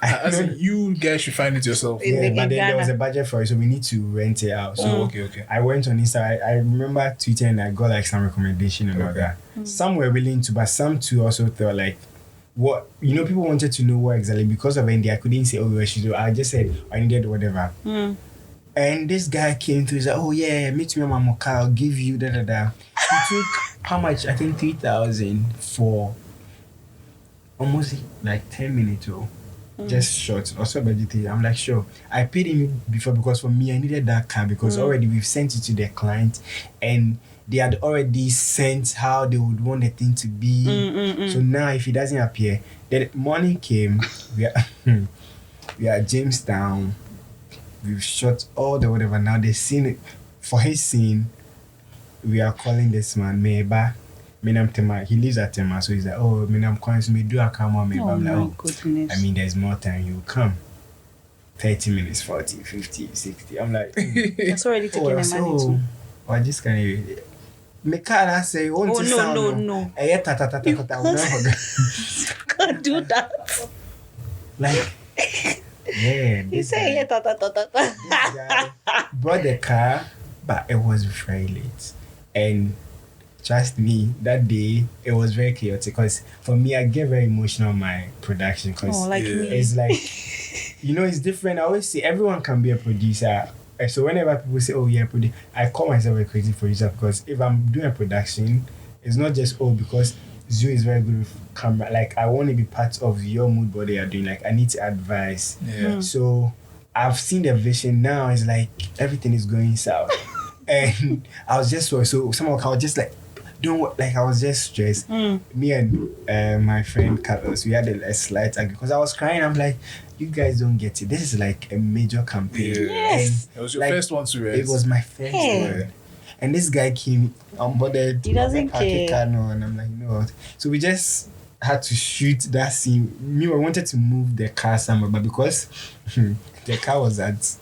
As in, you guys should find it yourself. Yeah, but then there was a budget for it, so we need to rent it out. So okay. I went on Insta. I remember tweeting and I got like some recommendation and all that. Some were willing to, but some too also thought like, what people wanted to know what exactly because of India. I couldn't say we should do. I just said I needed whatever. And this guy came through. He's like, oh yeah, meet me on my mocha. I'll give you da da da. He took how much? I think 3,000 for almost like 10 minutes or just short. Also budgeted. I'm like, sure. I paid him before because for me I needed that car because already we've sent it to the client and they had already sent how they would want the thing to be. So now if it doesn't appear, the morning came. We are Jamestown. We've shot all the whatever. Now the scene for his scene. We are calling this man Meba. Tema. He lives at Tema, so he's like, oh, I'm calling so me do a come on Meba. I'm like, oh, goodness. I mean, there's more time. You come. 30 minutes, 40, 50, 60. I'm like, that's already taking the money too. I just can't. Me can't say, no. You can't do that. Like, yeah. You say This guy brought the car, but it was very late. And trust me, that day it was very chaotic because for me, I get very emotional on my production because me. It's like, it's different. I always say everyone can be a producer. And so whenever people say, oh yeah, I call myself a creative producer because if I'm doing a production, it's not just because Zuu is very good with camera. Like I want to be part of your mood board that you're doing. Like I need to advise. Yeah. So I've seen the vision now. It's like everything is going south. And I was just so somehow I was just like I was just stressed. Me and my friend Carlos, we had a slight argument because I was crying. I'm like, you guys don't get it. This is like a major campaign. Yes. And it was your first one to read. It was my first one. And this guy came on board. He doesn't care. And I'm like, you know what? So we just had to shoot that scene. I wanted to move the car somewhere, but because the car was at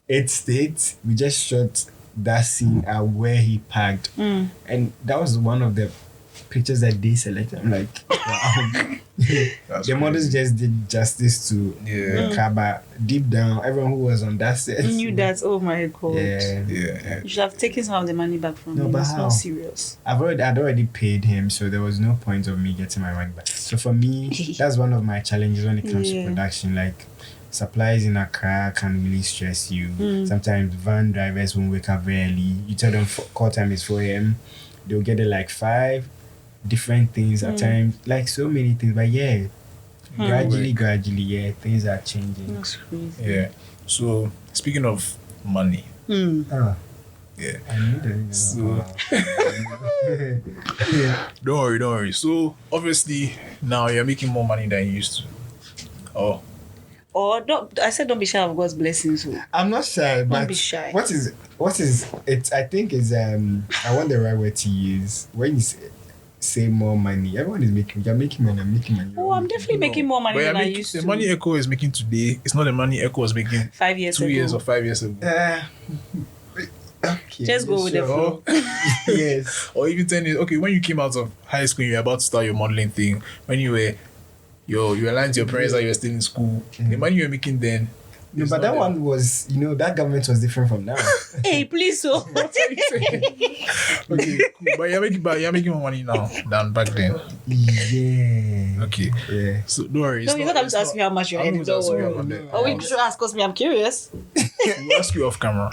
8th State, we just shot that scene at where he parked. And that was one of the pictures that they selected. I'm like, wow. The models just did justice to the car, but deep down, everyone who was on that set knew that. Oh my god! Yeah. You should have taken some of the money back from him. It's not serious. I'd already paid him, so there was no point of me getting my money back. So for me, that's one of my challenges when it comes to production. Like supplies in Accra can really stress you. Sometimes van drivers won't wake up very early. You tell them call time is 4 a.m. They'll get it like 5 different things at times, like so many things. But gradually, things are changing. That's crazy. Yeah. So speaking of money. Yeah. I knew that. So, don't worry. So obviously now you're making more money than you used to. I said don't be shy of God's blessings. I'm not shy, but don't be shy. What is it? I think is I want the right word to use when you say more money. Everyone is you're making money. I'm making money. Oh, I'm definitely making more money than I used to. The money Ekow is making today, it's not the money Ekow was making 5 years 2 ago. years or 5 years ago. Okay, just go with the flow. Yes. Or even 10 years. Okay, when you came out of high school, you were about to start your modeling thing. When you were you aligned to your parents that you were still in school. The money you were making then. No, but that one was, that government was different from now. Hey, please, so. Okay, cool. But you're making more money now than back then. Yeah. Okay. Yeah. So don't worry. No, you're not going to ask me how much you're earning. Don't worry. Oh, wait, should ask me. I'm curious. We'll ask you off camera.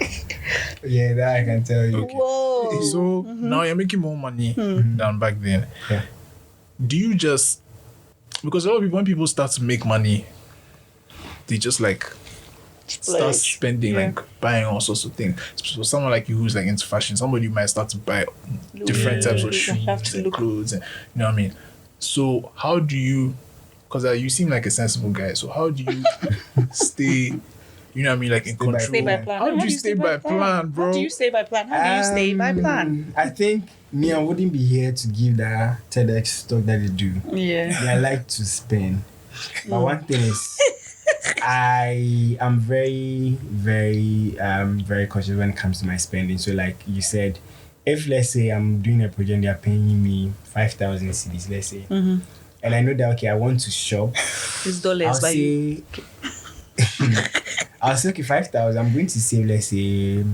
Yeah, that I can tell you. Okay. Whoa. So now you're making more money than back then. Yeah. do you just, because a lot of people, when people start to make money, they just like start spending, like buying all sorts of things. So someone like you who's like into fashion, somebody might start to buy different types of shoes and clothes, and you know what I mean. So how do you? Because you seem like a sensible guy. So how do you stay? You know what I mean, like in control. Stay by plan. How do you stay by plan, bro? How do you stay by plan? How do you stay by plan? I think me, I wouldn't be here to give that TEDx talk that they do. Yeah. I like to spend. But one thing is, I am very, very, very cautious when it comes to my spending. So, like you said, if let's say I'm doing a project and they're paying me 5,000 cedis, let's say, and I know that okay, I want to shop. It's dollars, I'll say, I'll say okay, 5,000. I'm going to save, let's say,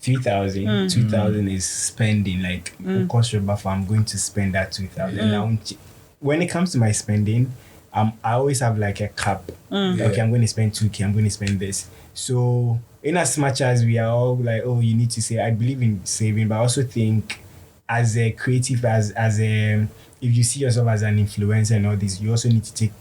3,000. 2,000 is spending. Like, cost your buffer, I'm going to spend that 2,000. Now, when it comes to my spending, I always have like a cap. Okay, I'm going to spend 2K, I'm going to spend this. So, in as much as we are all like, oh, you need to save, I believe in saving, but I also think as a creative, as a, if you see yourself as an influencer and all this, you also need to take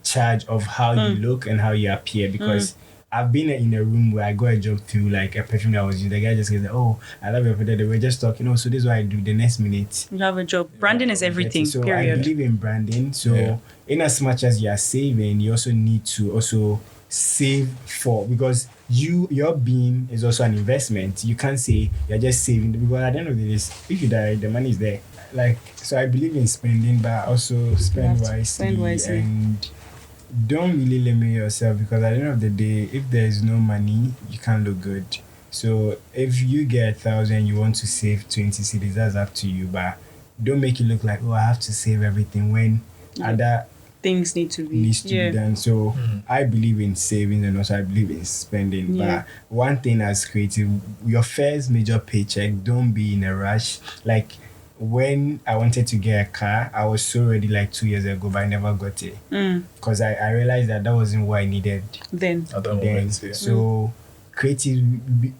charge of how you look and how you appear, because I've been in a room where I got a job through like a perfume that I was using. The guy just says, oh, I love your product. They were just talking, oh, so this is what I do. The next minute, you have a job. Branding is everything, so period. I believe in branding. So in as much as you are saving, you also need to also save for, because your being is also an investment. You can't say you're just saving, because at the end of the day, if you die, the money is there. Like, so I believe in spending, but also spend wisely. And don't really limit yourself, because at the end of the day, if there is no money, you can't look good. So if you get 1,000, you want to save 20 cedis, that's up to you. But don't make it look like, oh, I have to save everything, when other things need to be done. So I believe in saving, and also I believe in spending. But one thing as creative, your first major paycheck, don't be in a rush. Like, when I wanted to get a car, I was so ready like 2 years ago, but I never got it. Because I realized that wasn't what I needed then. At that moment, So creative,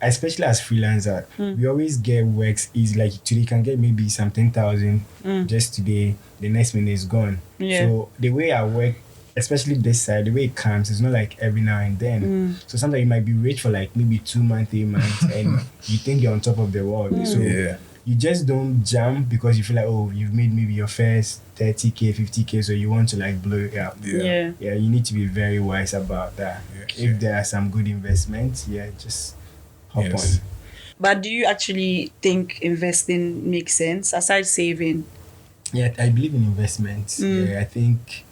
especially as freelancer, we always get works easy. Like today you can get maybe some 10,000 just today, the next minute is gone. So the way I work, especially this side, the way it comes, it's not like every now and then. So sometimes you might be rich for like maybe 2 months, 3 months, and you think you're on top of the world. So you just don't jump because you feel like, oh, you've made maybe your first 30K, 50K, so you want to like blow it up. Yeah, you need to be very wise about that. If there are some good investments, just hop on. But do you actually think investing makes sense aside saving? Yeah, I believe in investments. I think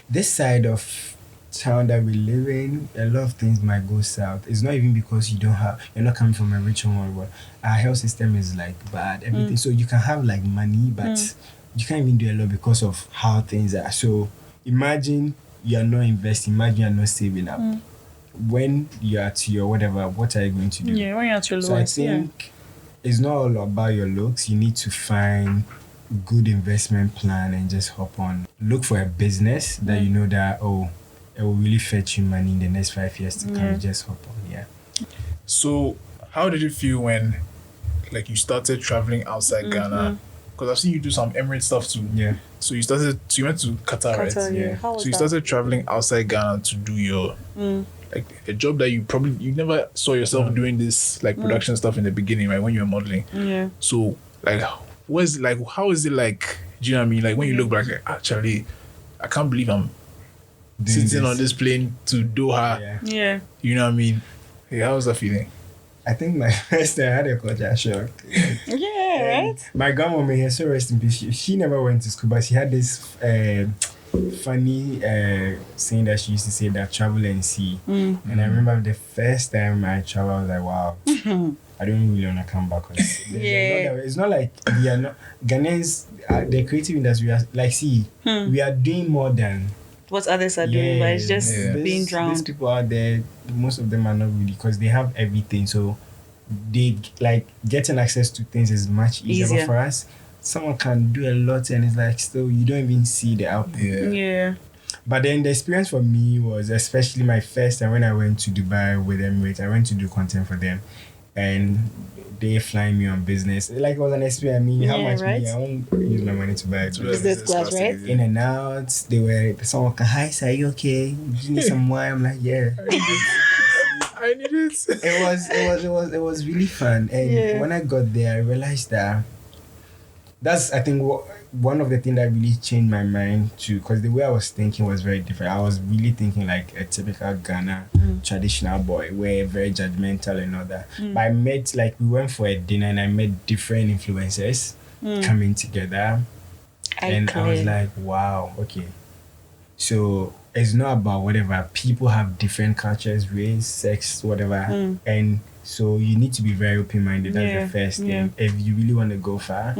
this side of town that we live in, a lot of things might go south. It's not even because you're not coming from a rich home, but our health system is like bad, everything. So you can have like money, but you can't even do a lot because of how things are. So imagine you're not investing, imagine you're not saving up. When you're at your whatever, what are you going to do? Yeah, when you're at your lowest. So I think it's not all about your looks. You need to find good investment plan and just hop on. Look for a business that you know that, oh, it will really fetch you money in the next 5 years to come. Just hop on, So, how did it feel when, like, you started traveling outside Ghana? Because I've seen you do some Emirates stuff too. So you went to Qatar, right? How was so you started traveling outside Ghana to do your, like, a job that you never saw yourself doing this, like, production stuff in the beginning, right? When you were modeling. So, like, how is it like? Do you know what I mean? Like, when you look back, like, actually, I can't believe I'm sitting on this plane to Doha. You know what I mean? Yeah, how was that feeling? I think my first time I had a culture shock. Right? My grandmama here, so rest in peace. She never went to school, but she had this funny saying that she used to say that travel and see. And I remember the first time I traveled, I was like, wow. I don't really want to come back. It's not like we are not Ghanaians. The creative industry, we are doing more than what others are doing, but it's just being drowned. These people out there, most of them are not really, because they have everything. So they like getting access to things is much easier. But for us, someone can do a lot, and it's like still you don't even see the output. But then the experience for me was, especially my first time when I went to Dubai with Emirates, I went to do content for them. and they flying me on business. Like it was an experience. I mean, how much right? money? I won't use my money to buy it. Business class, right? In and out. They were someone can, hi sir, are you okay? Give me some wine. I'm like, yeah. I need it. It was really fun. And when I got there, I realized that that's, I think, one of the things that really changed my mind too, because the way I was thinking was very different. I was really thinking like a typical Ghana traditional boy, where very judgmental and all that. But I met, like, we went for a dinner and I met different influencers coming together. I was like, wow, okay. So it's not about whatever. People have different cultures, race, sex, whatever. And so you need to be very open-minded. That's the first thing. If you really want to go far,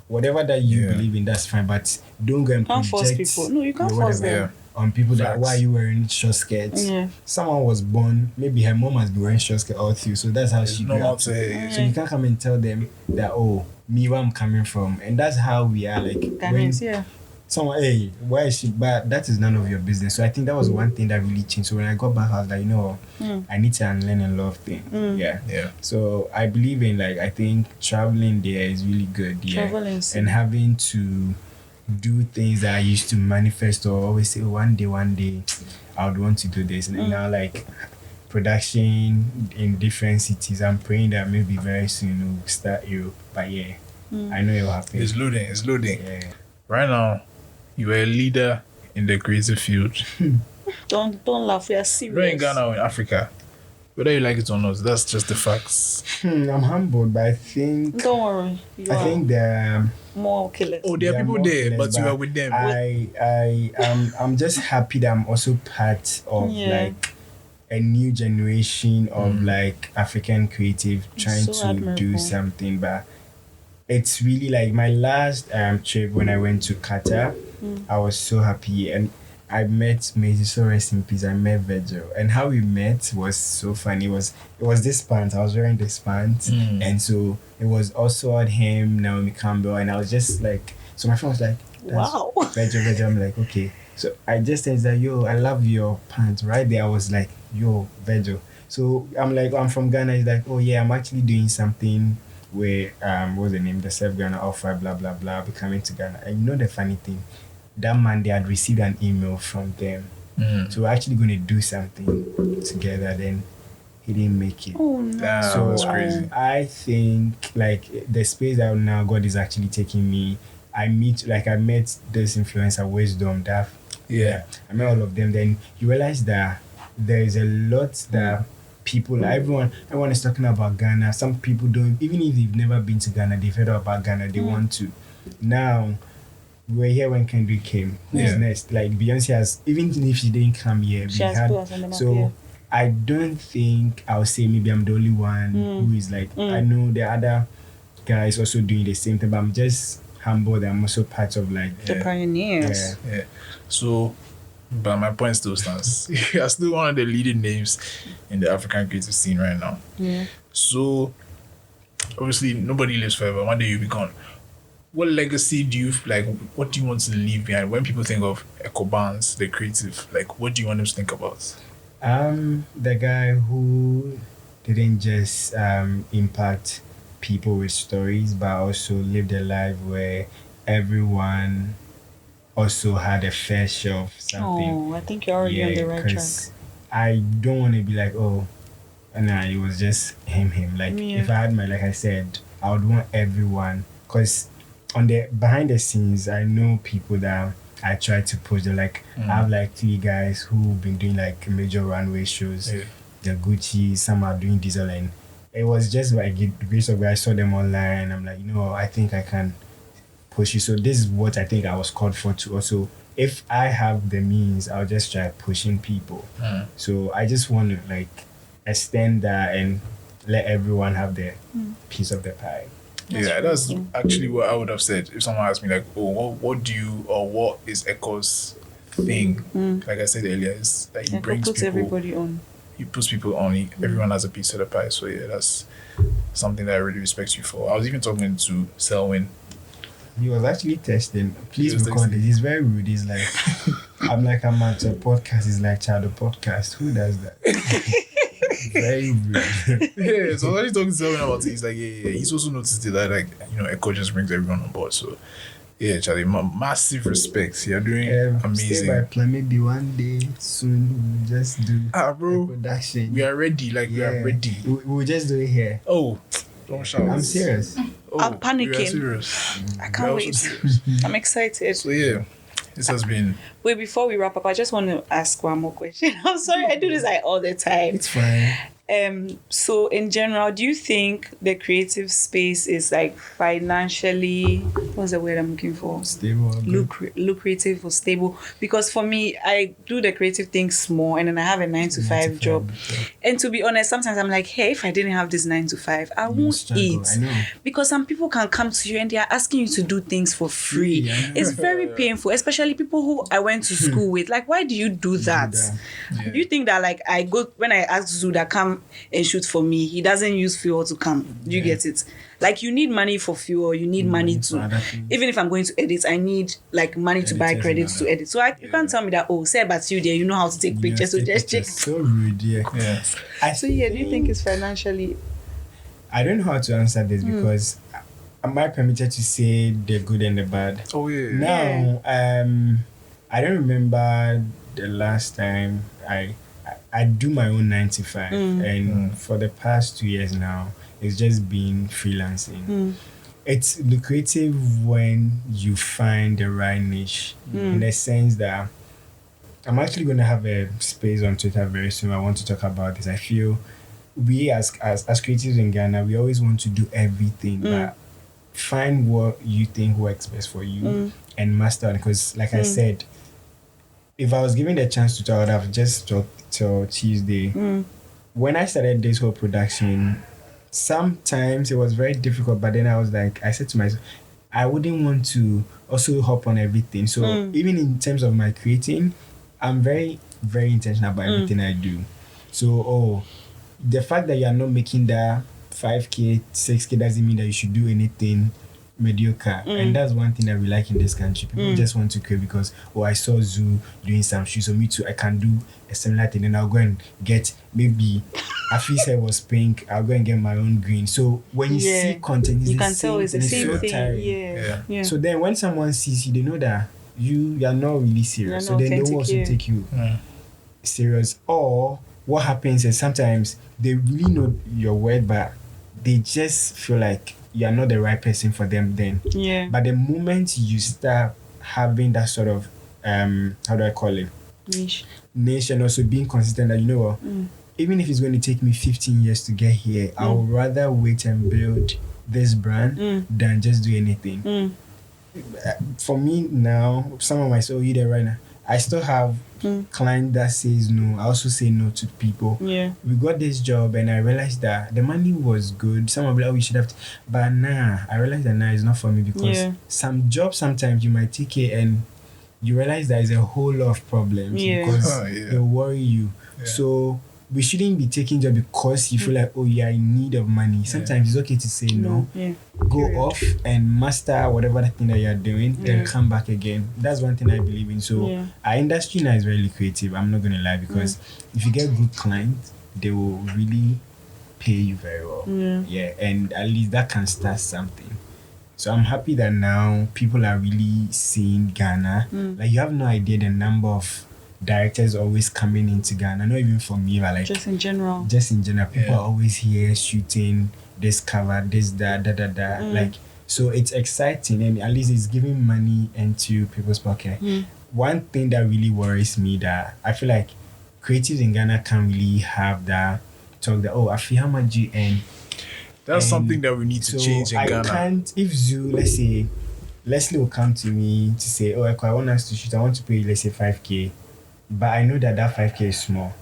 whatever that you believe in, that's fine. But don't go and force people. No, you can't force them. On people that, why are you wearing short skirts? Someone was born, maybe her mom has been wearing short skirts all through. So that's how she grew up. So you can't come and tell them that, oh, me, where I'm coming from. And that's how we are. Like, when someone, hey, why is she? But that is none of your business. So I think that was one thing that really changed. So when I got back, I was like, I need to unlearn a lot of things. Yeah. So I believe in, like, I think traveling there is really good. Traveling. And having to do things that I used to manifest or always say, one day, I would want to do this. And now, like, production in different cities, I'm praying that maybe very soon we'll start Europe. But I know it will happen. It's loading. Yeah. Right now, you are a leader in the creative field. Don't laugh. We are serious. We're in Ghana or in Africa. Whether you like it or not, that's just the facts. I'm humbled, but I think... Don't worry. I think there are... more killers. Oh, there are people there, but you are with them. I'm just happy that I'm also part of, like, a new generation of, like, African creative trying to do something. But it's really, like, my last trip when I went to Qatar, I was so happy. And I met Maisie, so rest in peace. I met Virgil, and how we met was so funny. It was this pants. I was wearing this pants, and so it was also at him, Naomi Campbell, and I was just like, so my friend was like, wow, Virgil. I'm like, okay. So I just said that, yo, I love your pants. Right there, I was like, yo, Virgil. So I'm like, I'm from Ghana. He's like, oh yeah, I'm actually doing something where what's the name? The Self Ghana offer, blah blah blah. I'll be coming to Ghana. And you know the funny thing, that Monday I'd received an email from them. So we're actually going to do something together. Then he didn't make it. Oh no! So that's crazy. I think, like, the space that now God is actually taking me. I met this influencer Wisdom. I met all of them. Then you realize that there is a lot that people, everyone is talking about Ghana. Some people don't, even if they've never been to Ghana, they've heard about Ghana. They want to. Now, we were here when Kendrick came. Who's next? Like, Beyonce has, even if she didn't come here, so I don't think I'll say maybe I'm the only one who is like, I know the other guys also doing the same thing, but I'm just humbled that I'm also part of, like, the pioneers. Yeah. So, but my point still stands. You are still one of the leading names in the African creative scene right now. Yeah. So, obviously, nobody lives forever. One day you'll be gone. What legacy do you, like, what do you want to leave behind? When people think of Ekow Barnes, the creative, like, what do you want them to think about? The guy who didn't just impact people with stories, but also lived a life where everyone also had a fair share of something. Oh, I think you're already on the right track. I don't want to be like, oh, nah, it was just him. Like, if I had like I said, I would want everyone, because on the behind the scenes, I know people that I try to push. They're like, I have like 3 guys who've been doing like major runway shows. The Gucci, some are doing diesel, and it was just like the grace of God. I saw them online. I'm like, I think I can push you. So this is what I think I was called for to also. If I have the means, I'll just try pushing people. So I just want to like extend that and let everyone have their piece of the pie. That's actually what I would have said if someone asked me, like, oh, what do you, or what is Ekow's thing? Like I said earlier, is that he brings puts people, everybody on. He puts people on. Everyone has a piece of the pie. So that's something that I really respect you for. I was even talking to Selwyn. He was actually testing. Please record it. He's very rude. He's like, I'm at a podcast. He's like, child, a podcast. Who does that? Very rude. Yeah, so when he's talking to someone about it, he's like, yeah. He's also noticed it that, like, Ekow just brings everyone on board. So, yeah, Charlie, massive respect. You're doing amazing. Stay by plan. Maybe one day soon we'll just do bro, production. we are ready. Like, we are ready. We'll just do it here. Oh, don't shout. I'm serious. I'm panicking. We are serious. I can't wait. I'm excited. So, yeah, this has been... Wait, before we wrap up, I just want to ask one more question. I'm sorry, I do this all the time. It's fine. So in general, do you think the creative space is like financially, what's the word I'm looking for? Stable. Lucrative or stable? Because for me, I do the creative thing small and then I have a 9-to-5 job. And to be honest, sometimes I'm like, hey, if I didn't have this 9-to-5, I won't eat. I know. Because some people can come to you and they are asking you to do things for free. It's very painful, especially people who I went to school with. Like, why do you do that? Yeah. Do you think that like when I ask Zuu that come and shoot for me, he doesn't use fuel to come? Do you get it? Like, you need money for fuel, you need money to, even if I'm going to edit, I need like money to buy credits to edit. So you can't tell me that, oh, say about you there, you know how to take pictures, so just check. So rude, yeah. So do you think it's financially? I don't know how to answer this because am I permitted to say the good and the bad? Oh, yeah. Now, I don't remember the last time I do my own 9-to-5 and for the past 2 years now, it's just been freelancing. It's lucrative when you find the right niche in the sense that I'm actually going to have a space on Twitter very soon. I want to talk about this. I feel we as creatives in Ghana, we always want to do everything, but find what you think works best for you and master it. Because like I said, if I was given the chance to talk, I've just talked till Tuesday. When I started this whole production, sometimes it was very difficult, but then I said to myself, I wouldn't want to also hop on everything. So even in terms of my creating, I'm very, very intentional about everything I do. So, the fact that you are not making that 5K, 6K doesn't mean that you should do anything mediocre. And that's one thing that we like in this country. People just want to create because, I saw Zuu doing some shoes, so me too, I can do a similar thing. And I'll go and get, maybe Afi said was pink, I'll go and get my own green. So when you see content, you can tell it's the same thing. Tiring. So then when someone sees you, they know that you are not really serious. So then they will also take you serious. Or what happens is sometimes they really know your word, but they just feel like you are not the right person for them then. But the moment you start having that sort of how do I call it? Niche, and also being consistent that even if it's going to take me 15 years to get here, I would rather wait and build this brand than just do anything. For me now, some of my you there right now, I still have client that says no. I also say no to people. We got this job and I realized that the money was good. Some of them, we should have, but I realized that it's not for me because some jobs sometimes you might take it and you realize there is a whole lot of problems because they worry you. So we shouldn't be taking job because you feel like, you're in need of money. Sometimes it's okay to say no. Go off and master whatever the thing that you're doing, then come back again. That's one thing I believe in. So our industry now is very lucrative. I'm not going to lie, because if you get good clients, they will really pay you very well. And at least that can start something. So I'm happy that now people are really seeing Ghana. Like, you have no idea the number of directors always coming into Ghana, not even for me, but like just in general, people are always here shooting this cover, this that. Like, so it's exciting, and at least it's giving money into people's pocket. One thing that really worries me, that I feel like creatives in Ghana can't really have that talk that, Afi, how much you earn? That's something that we need to change in Ghana. I can't, if Zuu, let's say Leslie will come to me to say, Ekow, I want us to shoot, I want to pay you, let's say 5K. But I know that 5K is small.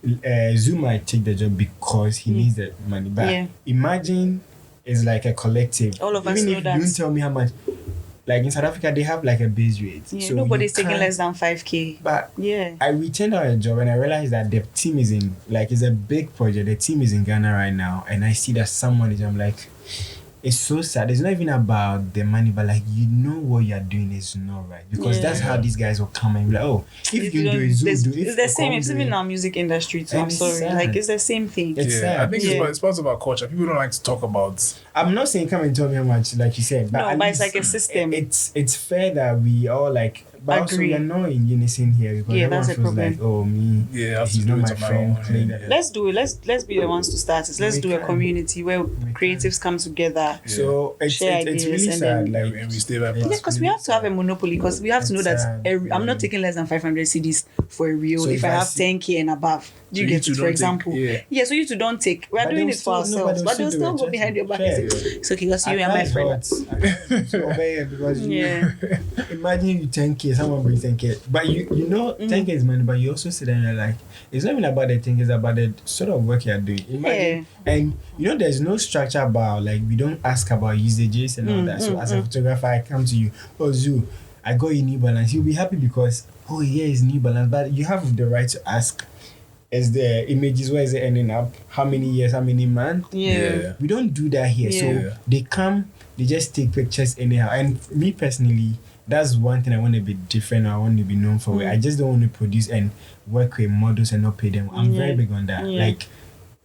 Zuu might take the job because he needs the money. But imagine it's like a collective. All of us know that. Even if you don't tell me how much, like in South Africa, they have like a base rate. So nobody's taking less than 5K. But I returned out a job and I realized that the team is in, like, it's a big project. The team is in Ghana right now. And I see that someone is, I'm like, it's so sad. It's not even about the money, but like you know what you're doing is not right, because that's how these guys will come and be like, oh, if you do it, Zuu do it. It's the same. It's even in our music industry too. I'm sorry, sad. like it's the same thing. It's sad. I think it's part of our culture. People don't like to talk about. I'm not saying come and tell me how much, like you said, but, No, but it's like a system. It's fair that we all like, but also Agree. we're not in unison here, because Yeah, everyone that's a feels problem. like, oh, me, Yeah, I have to he's do not it my on my friend. own, Claim yeah. that. Let's do it. Let's be the ones to start it. Let's We do a can. community where creatives come together. So it's Share it's ideas really and sad. then- Like, And we stay by it's plan. Because we have to have a monopoly, because we have to know It's that sad, I'm not yeah. taking less than 500 CDs for a reel So if if I I have see- 10K and above. Do you So you get two it, for don't take- example? yeah. So you two don't take. We are But doing they'll it for still- no, but ourselves, they'll but they'll still still do go it, behind your back and fair. say, it's okay, because you I are my can't friend. hurt. So obey it, because Yeah. imagine you 10K, someone brings 10K, but you know 10K is money, but you also sit there and you're like, it's not even about the thing, it's about the sort of work you're doing. Imagine, and you know there's no structure about, like, we don't ask about usages and all that. So as a photographer, I come to you, oh Zuu, I got you New Balance. You'll be happy because, oh yeah, it's New Balance, but you have the right to ask, is the images, where is it ending up, how many years, how many months? Yeah. We don't do that here. Yeah. So they come, they just take pictures anyhow. And me personally, that's one thing I want to be different. I want to be known for. I just don't want to produce and work with models and not pay them. I'm very big on that. Yeah. Like,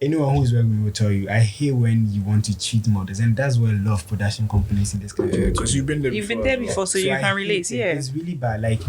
anyone who's working with me will tell you, I hate when you want to cheat models, and that's where a lot of production companies in this country. Because you've been there You've been before there as well. before, so you I can hate relate. it. Yeah. It's really bad. Like,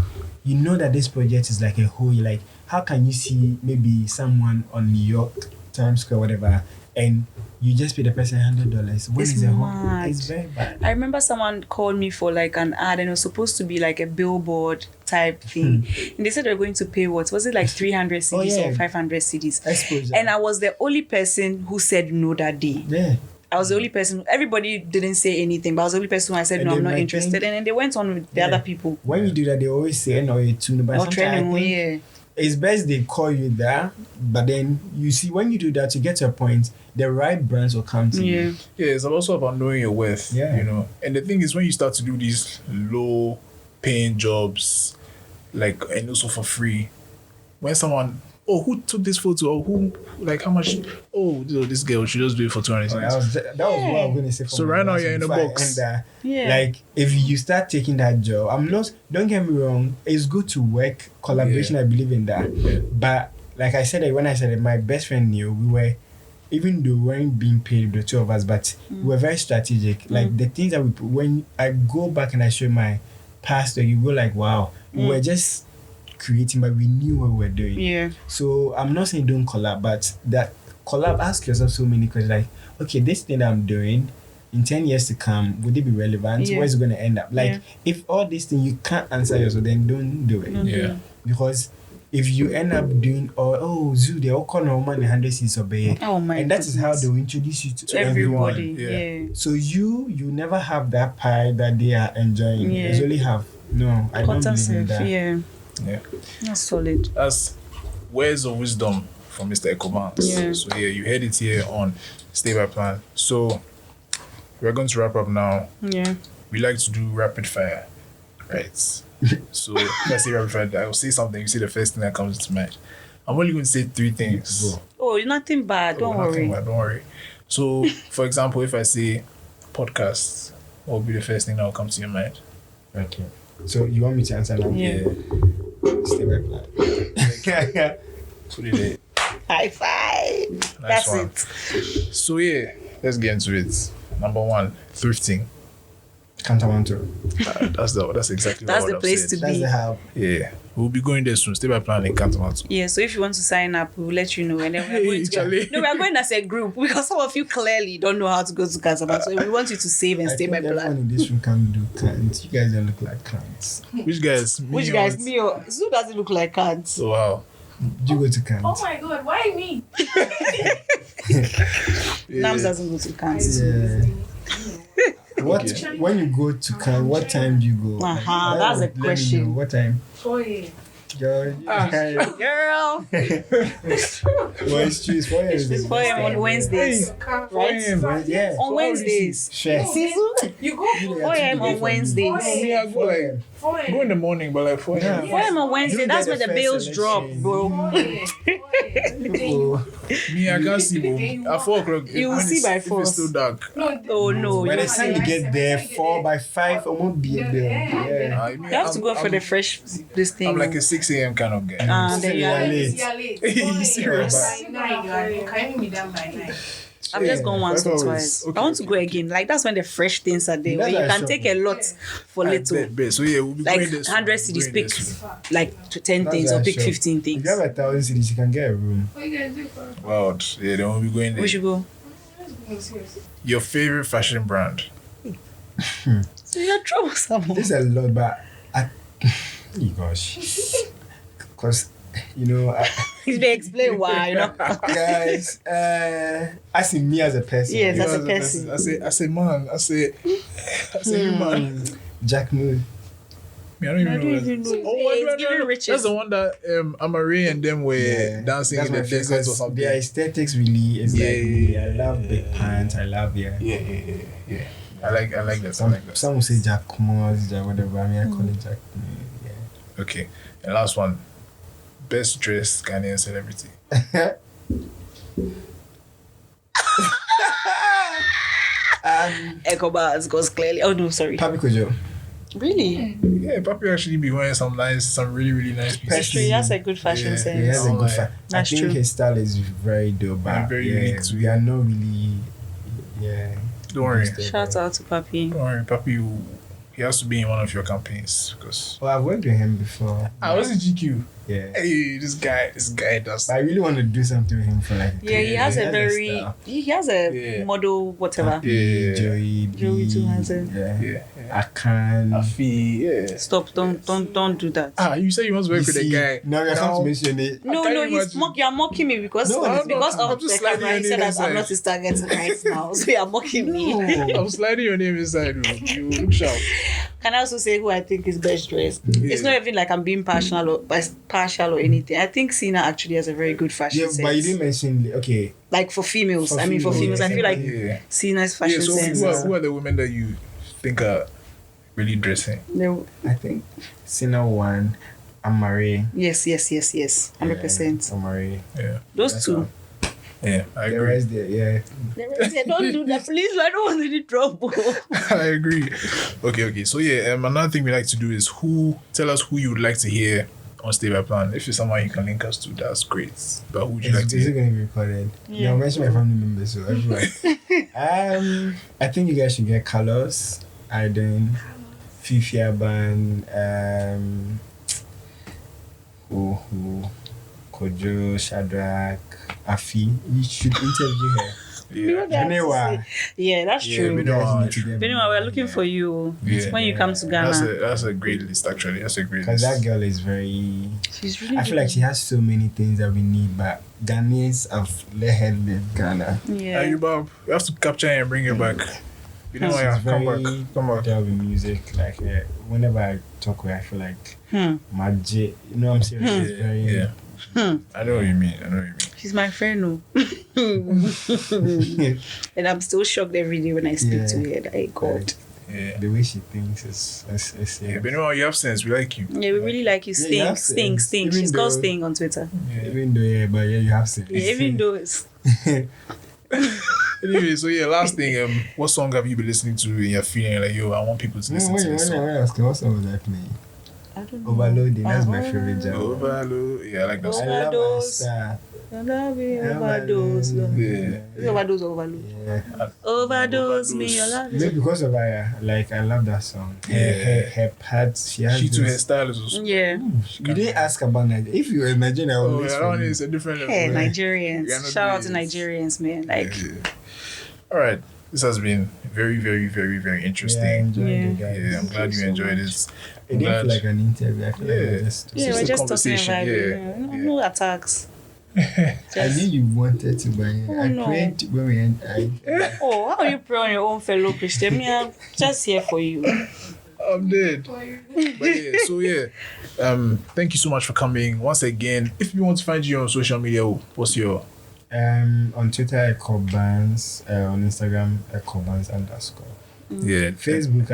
you know that this project is like a whole, like, how can you see maybe someone on New York, Times Square, whatever, and you just pay the person $100? When It's is a whole? mad. It's very bad. I remember someone called me for like an ad, and it was supposed to be like a billboard type thing. And they said they were going to pay what? Was it like 300 CDs Oh, yeah. or 500 CDs? Exposure. And I was the only person who said no that day. Yeah. I was the only person. Everybody didn't say anything, but I was the only person who I said And no, I'm they not might interested. think- And then they went on with the Yeah. other people. When you do that, they always say, no, you're too, but Or sometimes I training, think yeah. it's best they call you that, but then you see, when you do that, you get to a point, the right brands will come to Yeah. you. Yeah, it's also about knowing your worth. Yeah. You know. And the thing is, when you start to do these low paying jobs, like, and also for free, when someone, oh, who took this photo, or who, like, how much, oh, this girl, she just do it for 200 So cents. that was what I was going to say. For So my right now last you're in a before I box. end that. Yeah. Like, if you start taking that job, don't get me wrong, it's good to work, collaboration, I believe in that. Yeah. But like I said, when I said it, my best friend knew, we were, even though we weren't being paid, the two of us, but we were very strategic. Like, the things that we put, when I go back and I show my past, you go like, wow, we were just creating, but we knew what we were doing. Yeah. So I'm not saying don't collab, but that collab, ask yourself so many questions, like, okay, this thing that I'm doing, in 10 years to come, would it be relevant? Yeah. Where's it going to end up? Like, Yeah. if all these things you can't answer yourself, then don't do it. Yeah. Because if you end up doing, Zuu, they all call no money 100 cents a day. Oh my And that is how goodness. they'll introduce you to Everybody. everyone. Yeah. So you never have that pie that they are enjoying. Yeah. You only have, no, I don't Content believe in self, that. yeah. Yeah. That's solid. That's words of wisdom from Mr. Ekow Barnes. Yeah. So yeah, you heard it here on Stay by Plan. So we're going to wrap up now. Yeah. We like to do rapid fire, right? So if I say rapid fire, I will say something. You say the first thing that comes to mind. I'm only going to say 3 things. Oh, nothing bad. Don't Nothing worry. bad, don't worry. So, for example, if I say podcast, what will be the first thing that will come to your mind? Okay. So you want me to answer now? Yeah. Stay by plan. Put it there. High five. Nice That's one. it. So yeah, let's get into it. Number 1, thrifting. Kantamanto. That's exactly That's what the I've place said. to That's be. the how. Yeah, we'll be going there soon. Stay by Plan in Kantamanto. Yeah, so if you want to sign up, we'll let you know. And then we're Hey, going to Charlie. No, we are going as a group because some of you clearly don't know how to go to Kantamanto. So we want you to save and I stay think by everyone plan. in this room can do cans. You guys don't look like cans. Which guys? Which Me guys? or- Me or Zuu doesn't look like cans. Oh wow. Do you go to cans? Oh my god, why me? Nams doesn't go to cans. Yeah. What Okay. when you go to Cannes, what time do you go? Uh-huh, that's a Let me question. know. What time? Oh yeah. Girl, Girl, well, it's true. It's 4 years. it's 4 a.m. on Wednesdays. Right? Yeah. On Wednesdays. Share. See, Zuu? You go for 4 a.m. on Wednesdays. Me, I go like Go in the morning, but like 4 a.m. 4 a.m. on Wednesday, that's when the bills drop, bro. Me, I can't see, bro. At 4 o'clock, You will see by if 4. it's still dark. Oh no, By you the time you get there, 4 by 5, I won't be there. Yeah. I mean, have to go for the fresh this thing. I'm like a 6 a.m. kind of guy. Then you are late. You serious? By 9, you can be done by 9. I've just gone once or that's twice. always- I want to go again. Like that's when the fresh things are there. That's When you why I can take shop. a lot for little. Bet. So yeah, we'll be Like going this 100 soon. cities, We're pick going this soon. like 10 That's things why or I pick shop. 15 If things. you have 1,000 cities, you can get a room. What are you going to do for us? Wow. Yeah, then we'll be going there. We should go. Your favorite fashion brand? So you're troublesome. There's a lot, but oh gosh. Because, you know, You may explain why, you know. guys, I see me as a person. Yes, You as know, a person. I say, man. I say, you man. Jack Mood. Me, I don't even know. even know. Oh, I It's know. giving riches. That's the one that Amare and them were dancing That's in the my favorite, desert or because something. their aesthetics really is Yeah, like me. I yeah, love big pants. I love Yeah. I like that. I Some, like that. some will say Jack Moss, Jack whatever. I mean, I call it Jack Mood. Yeah. Okay. And last one. Best dressed Ghanaian celebrity. Ekow Barnes goes clearly. Oh no, sorry. Papi Kojo. Really? Yeah, Papi actually be wearing some really, really nice pieces. That's true. He has a good fashion Yeah, sense. He has a Oh, good yeah. fashion. I That's think true. his style is very dope, but And very yeah, unique too. we are not really, yeah. Don't worry. Shout out to Papi. Don't worry, Papi. He has to be in one of your campaigns because. Well, I've worked with him before. I was in GQ. Yeah. Hey, this guy does. But I really want to do something with him for like. Yeah, he has a very style. he has a Yeah. model whatever. Yeah. Joey. Joey too has it. Yeah. Yeah. I can. Afi, yeah. Stop! Don't do that. You say you want to work with a guy. No, you're Now- not to mention it. No, can't no, imagine. you're mocking me because No, I'm because not. I'm of just the sliding camera. He your said name that I'm not inside. his target right now, so you're mocking me. I'm sliding your name inside. You look sharp. Can I also say who I think is best dressed? Yeah. It's not even like I'm being partial or anything. I think Sina actually has a very good fashion Yeah, sense. but you didn't mention. Okay. Like for females, For I mean for females, females, I feel like Yeah. Sina's Yeah, fashion so sense. who are the women that you think are really dressing? I think Sina one, Amare. Yes, 100%. Amare. Yeah. Those That's two. all. Yeah, I The agree. rest there, yeah. Don't do that, please. I don't want any trouble. I agree. Okay. So yeah, another thing we like to do is tell us who you would like to hear on Stay by Plan. If it's someone you can link us to, that's great. But who would you like to Is it hear? going to be recorded? Yeah. No, mention my family members, so everyone. I think you guys should get Carlos, Aiden, Fifi Aban, Kojo, Shadrach, Afi. You should interview her. Yeah. Benewa. Yeah, that's Yeah, true. Benewa. You guys need to get Benima, we're looking for you Yeah. when you come to Ghana. That's a great list actually. That's a great Because list. that girl is very. She's really I feel like she has so many things that we need, but Ghanaians have let her live Ghana. yeah. You have to capture her and bring her back. You know, She's yeah, come very back. Come back. down with music. Like whenever I talk with her, I feel like Hmm. magic. You know what I'm saying? She's very. Yeah. I know what you mean. She's my friend, no. And I'm still shocked every day when I speak Yeah. to her. Like, God. Yeah. The way she thinks is Yeah, but you know what? You have sense. We like you. Yeah, we really like you. Yeah, Sting, you have Sting. sense. Even She's called though- Sting on Twitter. Yeah. Even though, but you have sense. Yeah, even though it's Anyway, so yeah, last thing, what song have you been listening to and you're feeling like, yo, I want people to listen to this song? What song was I playing? I don't know. Overloading. That's my favorite genre. Overload. Yeah, I like that I song. love Overdose. Asta. I love you, overdose. Yeah. Is it overdose or overload? Yeah. Overdose me, your love. Maybe because of her, like I love that song. Yeah. Her parts, she has. She too, her this- style is also. Yeah. You didn't ask about Nigeria. If you were Nigerian, I would Oh, miss yeah, for that one you. is a different level. Hey, Yeah. Nigerians. We are not Shout out to doing this. Nigerians, man. Like, Yeah. All right. This has been very, very, very, very Yeah, I interesting. enjoyed Yeah. it, guys. Yeah, I'm glad you so enjoyed much. it. It didn't feel like an interview. I feel like Yeah. we're just. yeah, just we're a just talking conversation, about yeah. it. No attacks. I Just, knew you wanted to, but Oh, I no. prayed when we end. oh, how you pray on your own fellow Christian? Me, I'm just here for you. I'm dead. But yeah, so yeah. Thank you so much for coming. Once again, if you want to find you on social media, what's your On Twitter, Ekow Barnes. On Instagram, Ekow Barnes _. Yeah. Facebook,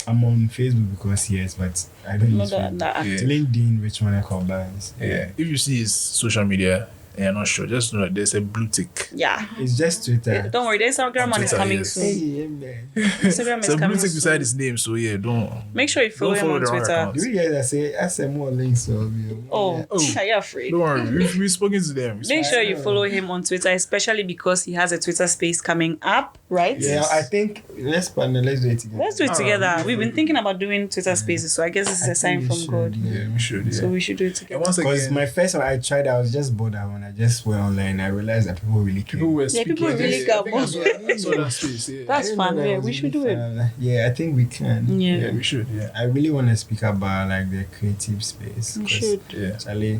I'm on Facebook because yes, but I don't use Facebook. Yeah. LinkedIn, Ekow Barnes. Yeah. If you see his social media and you're not sure, just know that there's a blue tick. Yeah. It's just Twitter. Don't worry, the Instagram one is Twitter, coming yes. soon. Hey, man. Instagram It's is a blue coming tick soon. beside his name, so yeah, don't Make sure you follow him on the wrong Twitter. account. Do you guys I say more links of you? Oh, are you afraid? Don't worry, we've spoken to them. Make sure you follow him on Twitter, especially because he has a Twitter space coming up, right? Yeah, I think let's do it together. Let's do it together. We've been thinking about doing Twitter spaces, so I guess this is a sign from God. Yeah, we should. Yeah. So we should do it And together. once Because again, my first one I tried, I was just bored when I just went online. I realized that people really care. people were Yeah, speaking. people really got I think I saw that space. Yeah. That's fun. Yeah, we should do it. Yeah, I think we can. Yeah. Yeah, we should. Yeah. I really want to speak about like the creative space. We 'cause should. Yeah. Charlie,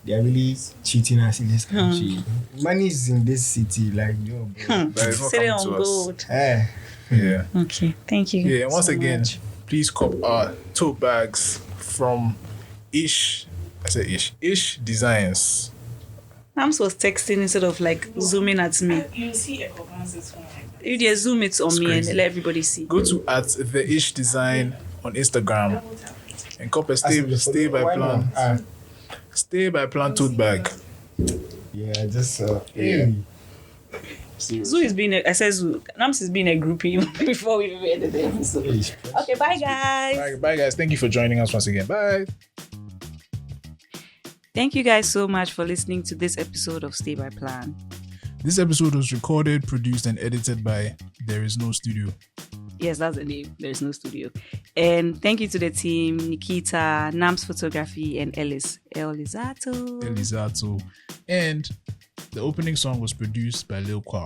they are really cheating us in this country. Money is in this city, like yo, bro. But it's not Sit coming on to us. board. Eh. Yeah. Okay, thank you. Yeah, and once so again, much. please cop our tote bags from Ish Designs. Nams was texting instead of like zooming at me. You see Ekow Barnes' phone like that. You just zoom it on me crazy. and let everybody see. Go to the Ish Design on Instagram and cop a stay by Why plan. not? Stay by plan tote bag. Yeah, I just Yeah. Zoo is being I said Zoo. Nams is being a groupie before we even ended the episode. Okay, bye guys. Bye guys. Thank you for joining us once again. Bye. Thank you guys so much for listening to this episode of Stay by Plan. This episode was recorded, produced, and edited by There Is No Studio. Yes, that's the name. There's no studio. And thank you to the team, Nikita, Nams Photography, and Elizato. Elizato. And the opening song was produced by Lil Kwaw.